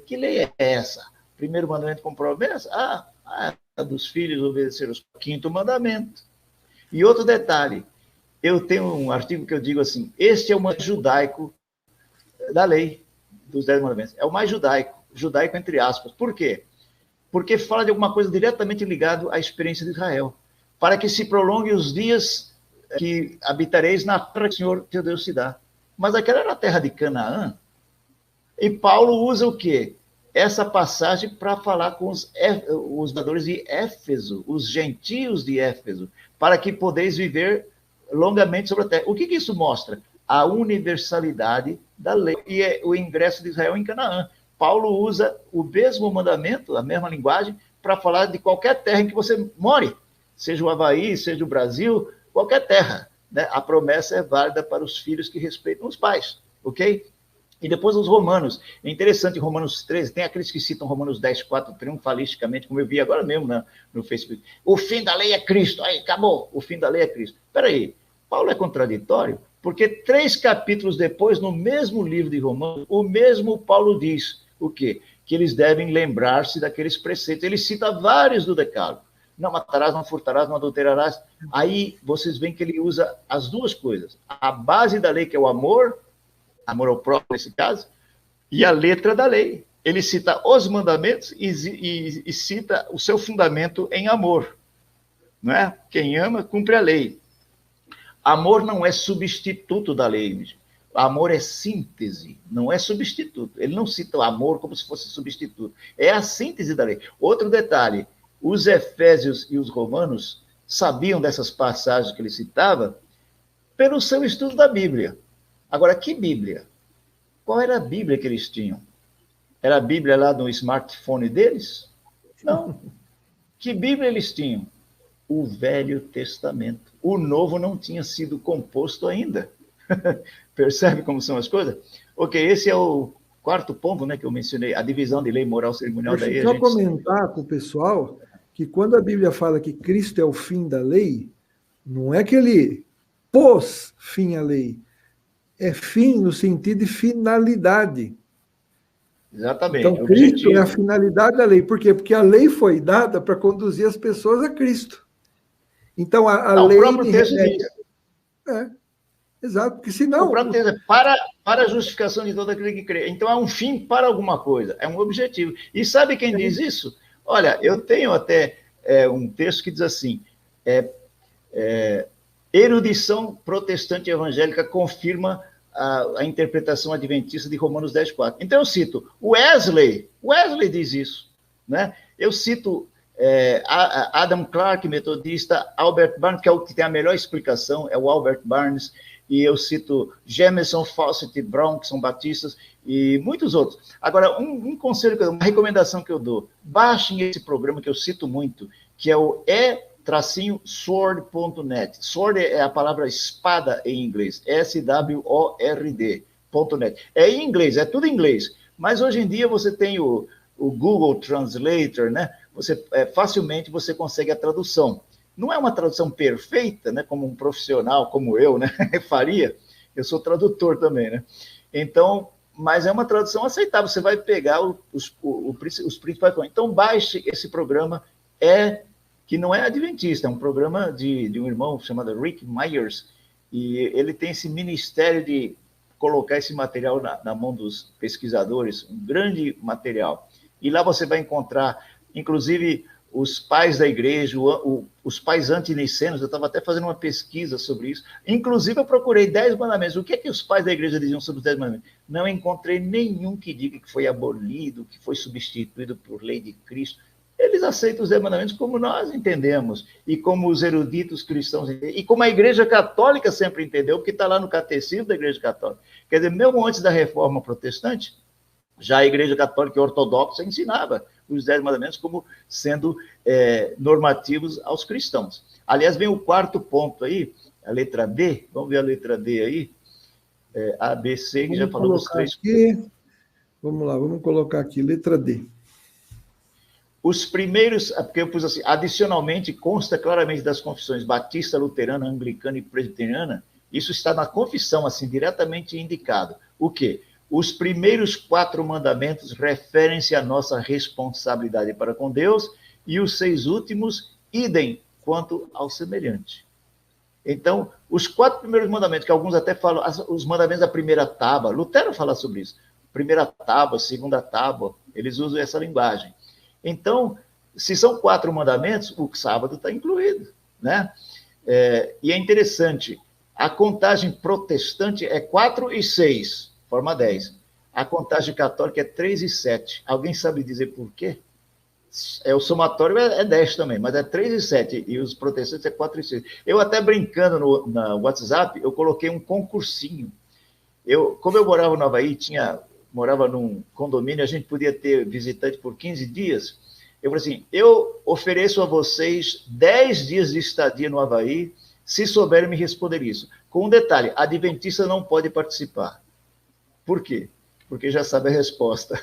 Que lei é essa? Primeiro mandamento com promessa? A dos filhos obedecer os 5º mandamento. E outro detalhe, eu tenho um artigo que eu digo assim, este é o mais judaico da lei dos 10 mandamentos. É o mais judaico entre aspas. Por quê? Porque fala de alguma coisa diretamente ligado à experiência de Israel. Para que se prolongue os dias que habitareis na terra que o Senhor teu Deus te dá. Mas aquela era a terra de Canaã. E Paulo usa o quê? Essa passagem para falar com os moradores de Éfeso, os gentios de Éfeso, para que podeis viver longamente sobre a terra. O que isso mostra? A universalidade da lei e o ingresso de Israel em Canaã. Paulo usa o mesmo mandamento, a mesma linguagem, para falar de qualquer terra em que você more, seja o Havaí, seja o Brasil, qualquer terra, né? A promessa é válida para os filhos que respeitam os pais, ok? E depois os romanos. É interessante, Romanos 13, tem aqueles que citam Romanos 10, 4, triunfalisticamente, como eu vi agora mesmo no Facebook. O fim da lei é Cristo. Aí, acabou. O fim da lei é Cristo. Espera aí, Paulo é contraditório? Porque 3 capítulos depois, no mesmo livro de Romanos, o mesmo Paulo diz o quê? que eles devem lembrar-se daqueles preceitos. Ele cita vários do Decálogo. Não matarás, não furtarás, não adulterarás. Aí vocês veem que ele usa as duas coisas. A base da lei, que é o amor ao próprio nesse caso, e a letra da lei. Ele cita os mandamentos e cita o seu fundamento em amor. Não é? Quem ama, cumpre a lei. Amor não é substituto da lei. Amor é síntese, não é substituto. Ele não cita o amor como se fosse substituto. É a síntese da lei. Outro detalhe, os efésios e os romanos sabiam dessas passagens que ele citava pelo seu estudo da Bíblia. Agora, que Bíblia? Qual era a Bíblia que eles tinham? Era a Bíblia lá no smartphone deles? Não. Que Bíblia eles tinham? O Velho Testamento. O Novo não tinha sido composto ainda. Percebe como são as coisas? Ok, esse é o quarto ponto, né, que eu mencionei, a divisão de lei moral cerimonial da lei. Deixa eu só comentar com o pessoal que quando a Bíblia fala que Cristo é o fim da lei, não é que ele pôs fim à lei, é fim no sentido de finalidade. Exatamente. Então, Cristo é a finalidade da lei. Por quê? Porque a lei foi dada para conduzir as pessoas a Cristo. Então, a lei... O próprio texto diz. Exato, porque senão... O próprio texto é para a justificação de todo aquele que crê. Então, é um fim para alguma coisa, é um objetivo. E sabe quem diz isso? Olha, eu tenho até um texto que diz assim, erudição protestante evangélica confirma a interpretação adventista de Romanos 10:4. Então, eu cito Wesley diz isso. Né? Eu cito Adam Clarke, metodista, Albert Barnes, que é o que tem a melhor explicação, é o Albert Barnes, e eu cito Jameson, Fawcett, Brown, que são batistas, e muitos outros. Agora, um conselho, uma recomendação que eu dou, baixem esse programa que eu cito muito, que é o sword.net. Sword é a palavra espada em inglês, SWORD.net. É em inglês, é tudo em inglês, mas hoje em dia você tem o Google Translator, né? Facilmente você consegue a tradução. Não é uma tradução perfeita, né, como um profissional como eu, né, faria. Eu sou tradutor também, né? Então, mas é uma tradução aceitável. Você vai pegar os principais pontos. Então, baixe esse programa, que não é adventista, é um programa de um irmão chamado Rick Myers, e ele tem esse ministério de colocar esse material na mão dos pesquisadores, um grande material. E lá você vai encontrar, inclusive, os pais da igreja, os pais antinicenos. Eu estava até fazendo uma pesquisa sobre isso. Inclusive, eu procurei 10 mandamentos. O que é que os pais da igreja diziam sobre os 10 mandamentos? Não encontrei nenhum que diga que foi abolido, que foi substituído por lei de Cristo. Eles aceitam os 10 mandamentos como nós entendemos, e como os eruditos cristãos entendem, e como a Igreja Católica sempre entendeu, porque está lá no Catecismo da Igreja Católica. Quer dizer, mesmo antes da Reforma Protestante, já a Igreja Católica Ortodoxa ensinava os 10 mandamentos como sendo normativos aos cristãos. Aliás, vem o quarto ponto aí, a letra D. Vamos ver a letra D aí. A, B, C, que já falamos 3. Vamos lá, vamos colocar aqui, letra D. Os primeiros, porque eu pus assim, adicionalmente, consta claramente das confissões batista, luterana, anglicana e presbiteriana, isso está na confissão, assim, diretamente indicado. O quê? Os primeiros 4 mandamentos referem-se à nossa responsabilidade para com Deus, e os 6 últimos, idem quanto ao semelhante. Então, os 4 primeiros mandamentos, que alguns até falam, os mandamentos da primeira tábua, Lutero fala sobre isso, primeira tábua, segunda tábua, eles usam essa linguagem. Então, se são 4 mandamentos, o sábado está incluído, né? E é interessante, a contagem protestante é 4 e 6, forma 10. A contagem católica é 3 e 7. Alguém sabe dizer por quê? O somatório é 10 também, mas é 3 e 7, e os protestantes é 4 e 6. Eu até brincando no WhatsApp, eu coloquei um concursinho. Como eu morava no Havaí, morava num condomínio, a gente podia ter visitante por 15 dias. Eu falei assim, eu ofereço a vocês 10 dias de estadia no Havaí, se souberem me responder isso. Com um detalhe, a adventista não pode participar. Por quê? Porque já sabe a resposta.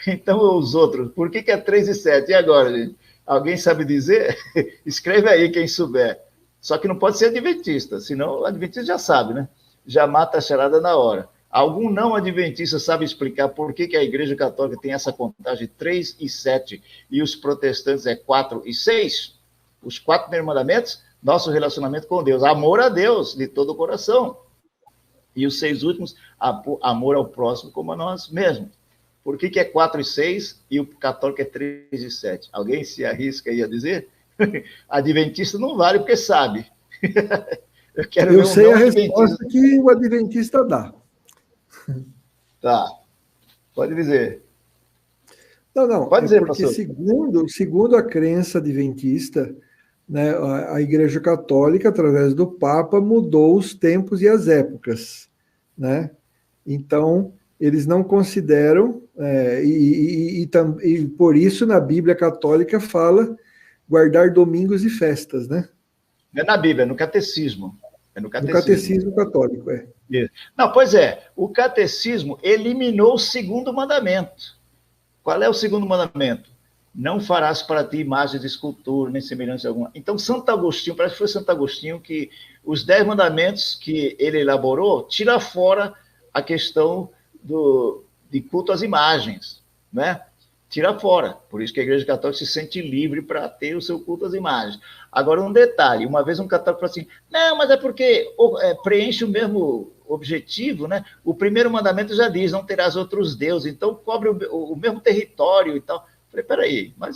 Então, os outros, por que é 3 e 7? E agora, gente? Alguém sabe dizer? Escreve aí quem souber. Só que não pode ser adventista, senão o adventista já sabe, né? Já mata a charada na hora. Algum não adventista sabe explicar por que a Igreja Católica tem essa contagem 3 e 7 e os protestantes é 4 e 6? Os 4 primeiros mandamentos, nosso relacionamento com Deus, amor a Deus de todo o coração. E os 6 últimos, amor ao próximo como a nós mesmos. Por que é 4 e 6 e o católico é 3 e 7? Alguém se arrisca aí a dizer? Adventista não vale porque sabe. Eu sei a resposta que o adventista dá. Tá. Pode dizer. Não. Pode dizer, porque segundo a crença adventista, né, a Igreja Católica, através do Papa, mudou os tempos e as épocas, né? Então, eles não consideram, e por isso na Bíblia Católica fala guardar domingos e festas, né? Não é na Bíblia, é no catecismo. É no catecismo católico, é. Não, pois é, o catecismo eliminou o segundo mandamento. Qual é o segundo mandamento? Não farás para ti imagem de escultura, nem semelhança alguma. Então, Santo Agostinho, parece que foi Santo Agostinho que os 10 mandamentos que ele elaborou, tira fora a questão de culto às imagens, né? Tira fora. Por isso que a Igreja Católica se sente livre para ter o seu culto às imagens. Agora, um detalhe. Uma vez um católico falou assim, não, mas é porque preenche o mesmo objetivo, né? O primeiro mandamento já diz, não terás outros deuses, então cobre o mesmo território e tal. Falei, peraí, mas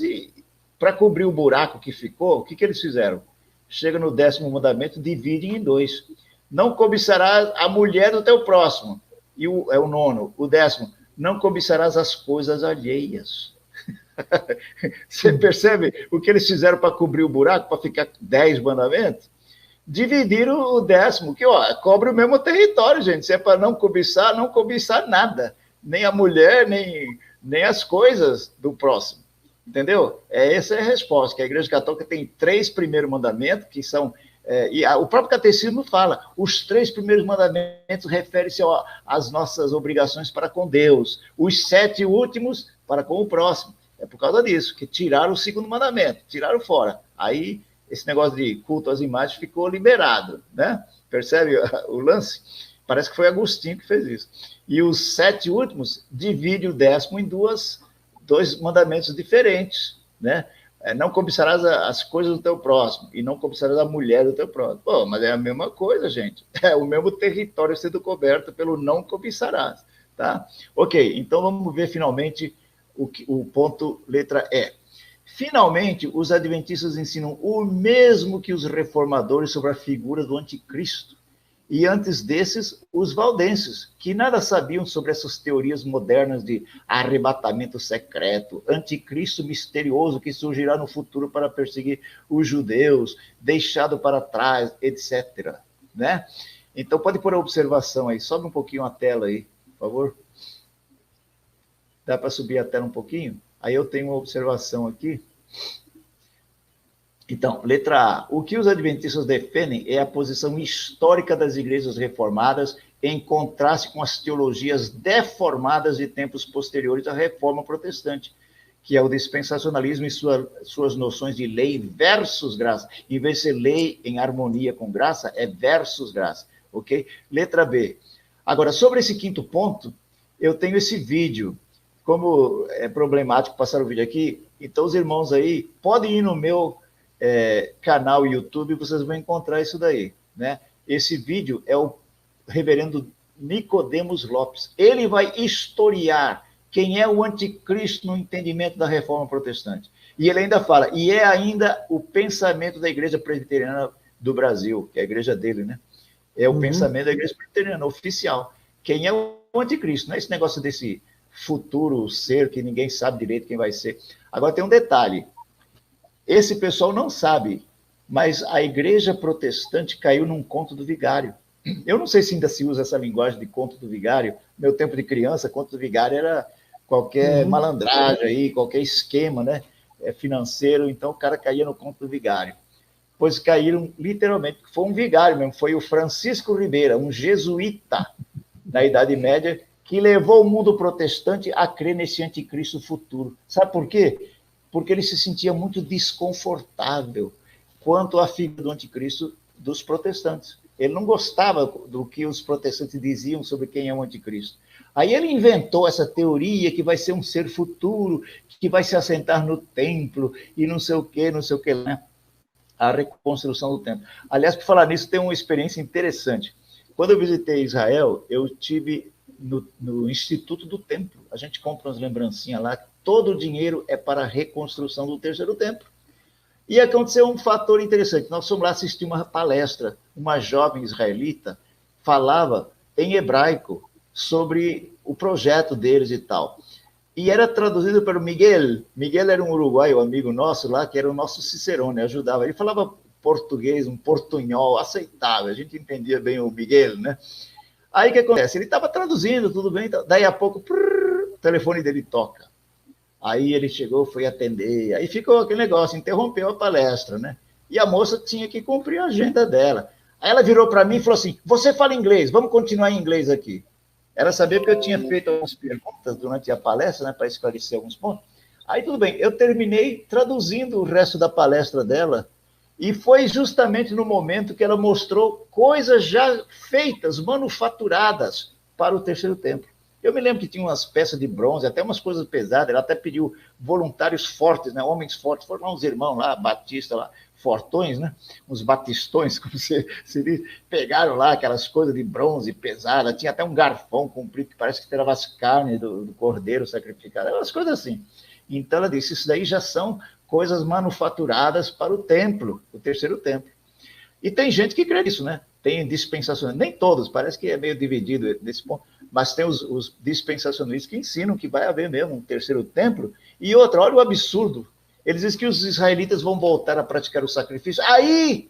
para cobrir o buraco que ficou, o que eles fizeram? Chega no 10º mandamento, dividem em 2. Não cobiçarás a mulher do teu próximo. E o 9º. O 10º, não cobiçarás as coisas alheias. Você percebe o que eles fizeram para cobrir o buraco, para ficar 10 mandamentos? Dividiram o 10º, que cobre o mesmo território, gente. Se é para não cobiçar nada. Nem a mulher, nem as coisas do próximo. Entendeu? Essa é a resposta, que a Igreja Católica tem 3 primeiros mandamentos, que são... o próprio catecismo fala, os 3 primeiros mandamentos referem-se às nossas obrigações para com Deus, os 7 últimos para com o próximo. É por causa disso, que tiraram o segundo mandamento, tiraram fora. Aí, esse negócio de culto às imagens ficou liberado, né? Percebe o lance? Parece que foi Agostinho que fez isso. E os 7 últimos divide o 10º em 2 mandamentos diferentes, né? Não cobiçarás as coisas do teu próximo e não cobiçarás a mulher do teu próximo. Pô, mas é a mesma coisa, gente. É o mesmo território sendo coberto pelo não cobiçarás, tá? Ok, então vamos ver finalmente o ponto letra E. Finalmente, os adventistas ensinam o mesmo que os reformadores sobre a figura do anticristo. E antes desses, os valdenses, que nada sabiam sobre essas teorias modernas de arrebatamento secreto, anticristo misterioso que surgirá no futuro para perseguir os judeus, deixado para trás, etc. Né? Então, pode pôr a observação aí. Sobe um pouquinho a tela aí, por favor. Dá para subir a tela um pouquinho? Aí eu tenho uma observação aqui. Então, letra A. O que os adventistas defendem é a posição histórica das igrejas reformadas em contraste com as teologias deformadas de tempos posteriores à reforma protestante, que é o dispensacionalismo e suas noções de lei versus graça. Em vez de ser lei em harmonia com graça, é versus graça, ok? Letra B. Agora, sobre esse 5º ponto, eu tenho esse vídeo. Como é problemático passar o vídeo aqui, então os irmãos aí podem ir no meu canal YouTube, vocês vão encontrar isso daí, né? Esse vídeo é o reverendo Nicodemos Lopes. Ele vai historiar quem é o anticristo no entendimento da reforma protestante. E ele ainda fala, e é ainda o pensamento da igreja presbiteriana do Brasil, que é a igreja dele, né? É o pensamento da igreja presbiteriana oficial. Quem é o anticristo? Não é esse negócio desse futuro ser que ninguém sabe direito quem vai ser. Agora tem um detalhe. Esse pessoal não sabe, mas a igreja protestante caiu num conto do vigário. Eu não sei se ainda se usa essa linguagem de conto do vigário. No meu tempo de criança, conto do vigário era qualquer malandragem aí, qualquer esquema, né? Financeiro, então o cara caía no conto do vigário. Pois caíram literalmente, foi um vigário mesmo, foi o Francisco Ribeira, um jesuíta da Idade Média, que levou o mundo protestante a crer nesse anticristo futuro. Sabe por quê? Porque ele se sentia muito desconfortável quanto à figura do anticristo dos protestantes. Ele não gostava do que os protestantes diziam sobre quem é o anticristo. Aí ele inventou essa teoria que vai ser um ser futuro, que vai se assentar no templo e não sei o que, né? A reconstrução do templo. Aliás, por falar nisso, tem uma experiência interessante. Quando eu visitei Israel, eu tive no Instituto do Templo. A gente compra umas lembrancinhas lá, todo o dinheiro é para a reconstrução do terceiro templo. E aconteceu um fator interessante. Nós fomos lá assistir uma palestra. Uma jovem israelita falava em hebraico sobre o projeto deles e tal. E era traduzido pelo Miguel. Miguel era um uruguaio, amigo nosso lá, que era o nosso Cicerone, ajudava. Ele falava português, um portunhol aceitável. A gente entendia bem o Miguel, né? Aí o que acontece? Ele estava traduzindo, tudo bem. Daí a pouco, o telefone dele toca. Aí ele chegou, foi atender. Aí ficou aquele negócio, interrompeu a palestra, né? E a moça tinha que cumprir a agenda dela. Aí ela virou para mim e falou assim, você fala inglês, vamos continuar em inglês aqui. Era saber porque eu tinha feito algumas perguntas durante a palestra, né, para esclarecer alguns pontos. Aí tudo bem, eu terminei traduzindo o resto da palestra dela e foi justamente no momento que ela mostrou coisas já feitas, manufaturadas para o terceiro templo. Eu me lembro que tinha umas peças de bronze, até umas coisas pesadas, ela até pediu voluntários fortes, né, homens fortes, foram uns irmãos lá, Batista lá, fortões, né? Uns batistões, como se diz, pegaram lá aquelas coisas de bronze pesadas, tinha até um garfão comprido que parece que tirava as carnes do cordeiro sacrificado, umas coisas assim. Então ela disse, isso daí já são coisas manufaturadas para o templo, o terceiro templo. E tem gente que crê nisso, né? Tem dispensacionistas, nem todos, parece que é meio dividido nesse ponto, mas tem os dispensacionistas que ensinam que vai haver mesmo um terceiro templo. E outra, olha o absurdo, eles dizem que os israelitas vão voltar a praticar o sacrifício, aí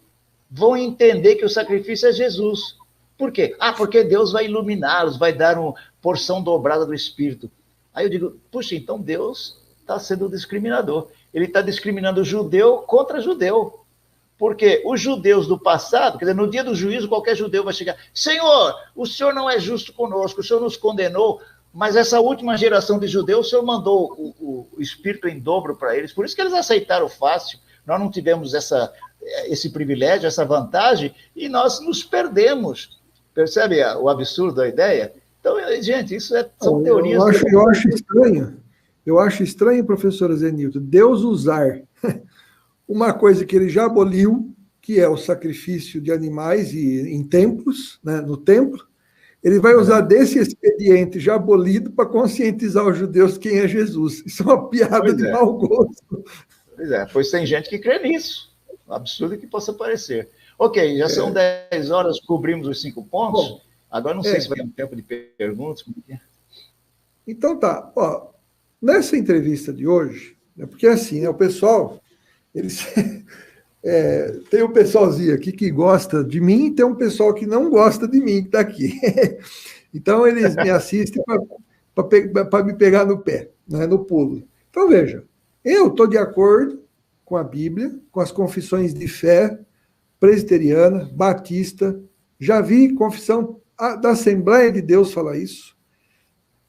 vão entender que o sacrifício é Jesus. Por quê? Porque Deus vai iluminá-los, vai dar uma porção dobrada do Espírito. Aí eu digo, puxa, então Deus está sendo discriminador. Ele está discriminando judeu contra judeu. Porque os judeus do passado, quer dizer, no dia do juízo, qualquer judeu vai chegar, Senhor, o Senhor não é justo conosco, o Senhor nos condenou, mas essa última geração de judeus, o Senhor mandou o Espírito em dobro para eles, por isso que eles aceitaram fácil, nós não tivemos esse privilégio, essa vantagem, e nós nos perdemos. Percebe o absurdo da ideia? Então, gente, isso são teorias... Eu acho estranho, professor Zenilton, Deus usar uma coisa que ele já aboliu, que é o sacrifício de animais em templos, né, no templo, ele vai usar desse expediente já abolido para conscientizar os judeus quem é Jesus. Isso é uma piada de mau gosto. Pois é, pois tem gente que crê nisso. Absurdo que possa parecer. Ok, já são 10 horas, cobrimos os 5 pontos. Bom, agora não sei se vai ter um tempo de perguntas. Como é? Então tá. Ó, nessa entrevista de hoje, porque assim, né, o pessoal, eles... tem um pessoalzinho aqui que gosta de mim e tem um pessoal que não gosta de mim que está aqui. Então, eles me assistem para me pegar no pé, né, no pulo. Então, veja, eu estou de acordo com a Bíblia, com as confissões de fé presbiteriana, batista, já vi confissão da Assembleia de Deus falar isso,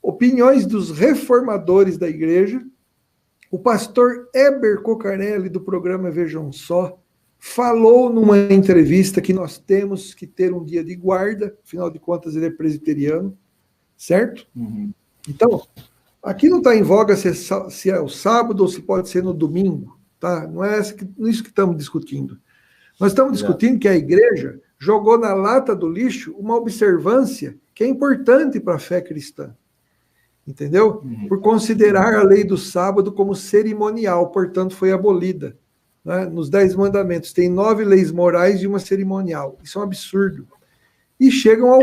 opiniões dos reformadores da igreja, o pastor Heber Cocarelli, do programa Vejam Só, falou numa entrevista que nós temos que ter um dia de guarda, afinal de contas ele é presbiteriano, certo? Uhum. Então, aqui não está em voga se é o sábado ou se pode ser no domingo, tá? Não é isso que estamos discutindo. Nós estamos discutindo que a igreja jogou na lata do lixo uma observância que é importante para a fé cristã. Entendeu? Por considerar a lei do sábado como cerimonial, portanto, foi abolida. Né? Nos 10 mandamentos tem 9 leis morais e uma cerimonial. Isso é um absurdo. E chegam ao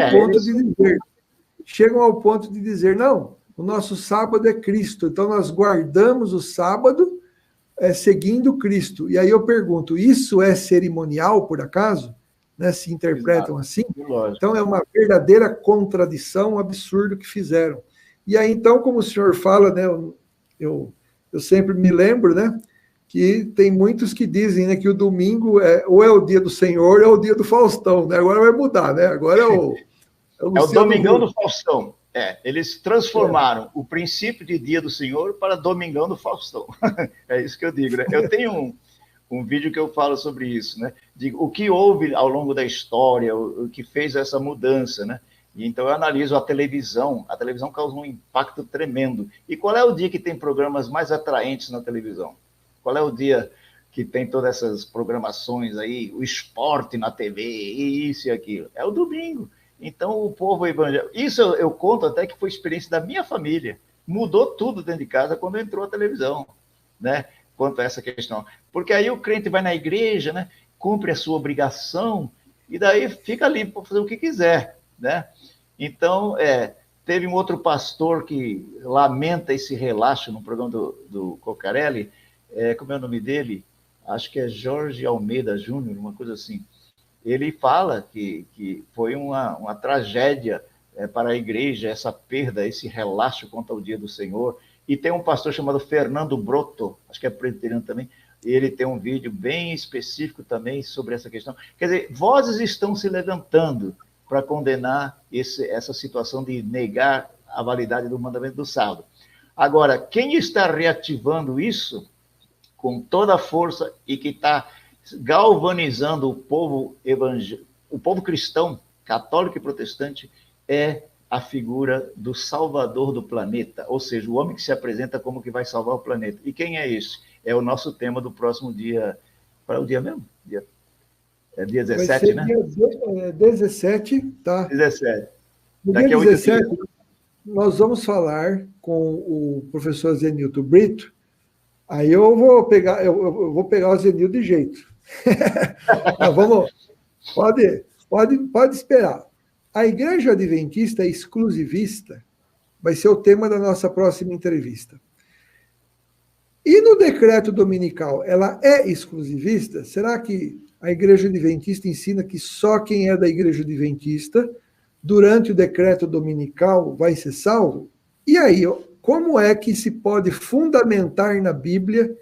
ponto de dizer, não, o nosso sábado é Cristo, então nós guardamos o sábado seguindo Cristo. E aí eu pergunto, isso é cerimonial, por acaso? Né, se interpretam assim? Então é uma verdadeira contradição, um absurdo que fizeram. E aí, então, como o senhor fala, né, eu sempre me lembro, né, que tem muitos que dizem, né, que o domingo ou é o dia do Senhor ou é o dia do Faustão, né? Agora vai mudar, né? Agora é o Domingão do Faustão. Eles transformaram o princípio de dia do Senhor para Domingão do Faustão. É isso que eu digo, né? Eu tenho um vídeo que eu falo sobre isso, né? De o que houve ao longo da história, o que fez essa mudança, né? E então eu analiso a televisão causa um impacto tremendo. E qual é o dia que tem programas mais atraentes na televisão? Qual é o dia que tem todas essas programações aí, o esporte na TV, e isso e aquilo? É o domingo. Então o povo evangélico... Isso eu conto até que foi experiência da minha família. Mudou tudo dentro de casa quando entrou a televisão, né? Quanto a essa questão. Porque aí o crente vai na igreja, né? Cumpre a sua obrigação, e daí fica ali para fazer o que quiser, né? Então, teve um outro pastor que lamenta esse relaxo no programa do Cocarelli, como é o nome dele? Acho que é Jorge Almeida Júnior, uma coisa assim. Ele fala que foi uma tragédia para a igreja, essa perda, esse relaxo quanto ao dia do Senhor. E tem um pastor chamado Fernando Broto, acho que é presbiteriano também, ele tem um vídeo bem específico também sobre essa questão. Quer dizer, vozes estão se levantando para condenar essa situação de negar a validade do mandamento do sábado. Agora, quem está reativando isso com toda a força e que está galvanizando o povo cristão, católico e protestante, é a figura do salvador do planeta, ou seja, o homem que se apresenta como que vai salvar o planeta. E quem é esse? É o nosso tema do próximo dia. Qual é o dia mesmo? É dia 17, né? Dia 17, tá? 17. No dia 17, nós vamos falar com o professor Zenilton Brito. Aí eu vou pegar o Zenilton de jeito. Vamos, pode esperar. A Igreja Adventista exclusivista vai ser o tema da nossa próxima entrevista. E no decreto dominical, ela é exclusivista? Será que a Igreja Adventista ensina que só quem é da Igreja Adventista, durante o decreto dominical, vai ser salvo? E aí, como é que se pode fundamentar na Bíblia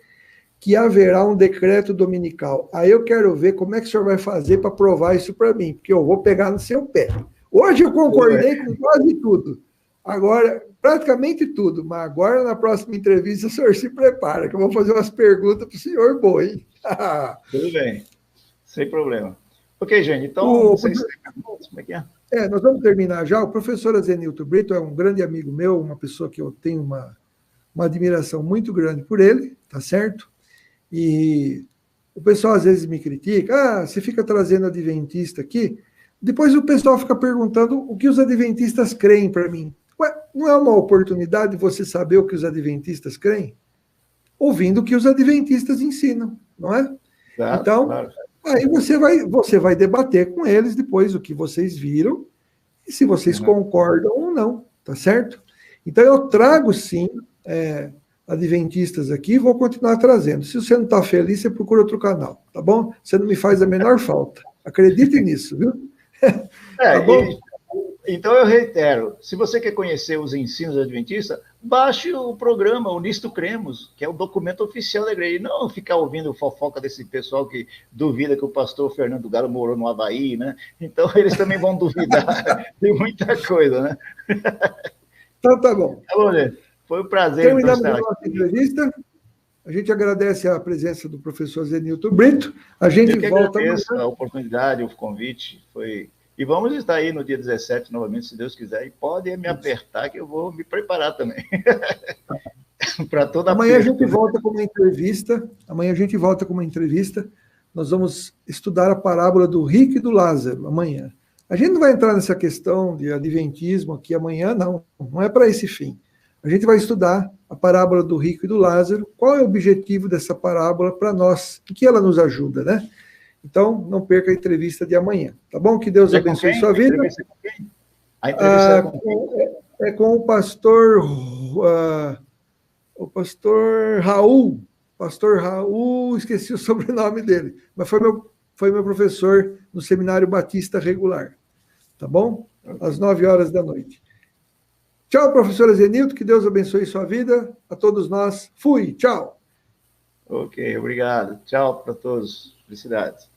que haverá um decreto dominical? Aí eu quero ver como é que o senhor vai fazer para provar isso para mim, porque eu vou pegar no seu pé. Hoje eu concordei com quase tudo. Agora, praticamente tudo, mas agora na próxima entrevista o senhor se prepara, que eu vou fazer umas perguntas para o senhor boa, hein? Tudo bem, sem problema. Ok, gente, então, vocês têm perguntas? Como é que é? Nós vamos terminar já. O professor Zenilton Brito é um grande amigo meu, uma pessoa que eu tenho uma admiração muito grande por ele, tá certo? E o pessoal às vezes me critica, você fica trazendo adventista aqui, depois o pessoal fica perguntando o que os adventistas creem para mim. Ué, não é uma oportunidade de você saber o que os adventistas creem? Ouvindo o que os adventistas ensinam, não é? Claro, então, claro. Aí você vai debater com eles depois o que vocês viram e se vocês concordam ou não, tá certo? Então eu trago sim adventistas aqui e vou continuar trazendo. Se você não está feliz, você procura outro canal, tá bom? Você não me faz a menor falta. Acredite nisso, viu? Tá bom? Então eu reitero, se você quer conhecer os ensinos adventistas, baixe o programa, o Nisto Cremos, que é o documento oficial da igreja. E não ficar ouvindo fofoca desse pessoal que duvida que o pastor Fernando Galo morou no Havaí, né? Então eles também vão duvidar de muita coisa, né? Então tá bom. Tá bom, gente. Foi um prazer. Terminamos a nossa entrevista. A gente agradece a presença do professor Zenilton Brito. A gente volta agradeço a oportunidade, o convite. E vamos estar aí no dia 17 novamente, se Deus quiser. E pode me apertar, que eu vou me preparar também. Para toda Amanhã a gente volta com uma entrevista. Nós vamos estudar a parábola do rico e do Lázaro, amanhã. A gente não vai entrar nessa questão de adventismo aqui amanhã, não. Não é para esse fim. A gente vai estudar a parábola do rico e do Lázaro. Qual é o objetivo dessa parábola para nós? Em que ela nos ajuda, né? Então, não perca a entrevista de amanhã, tá bom? Que Deus abençoe sua vida. A entrevista é com o pastor Raul. Pastor Raul, esqueci o sobrenome dele, mas foi meu professor no Seminário Batista Regular, tá bom? Às 9h da noite. Tchau, professor Zenilton, que Deus abençoe sua vida. A todos nós, fui, tchau. Ok, obrigado. Tchau para todos. Felicidades.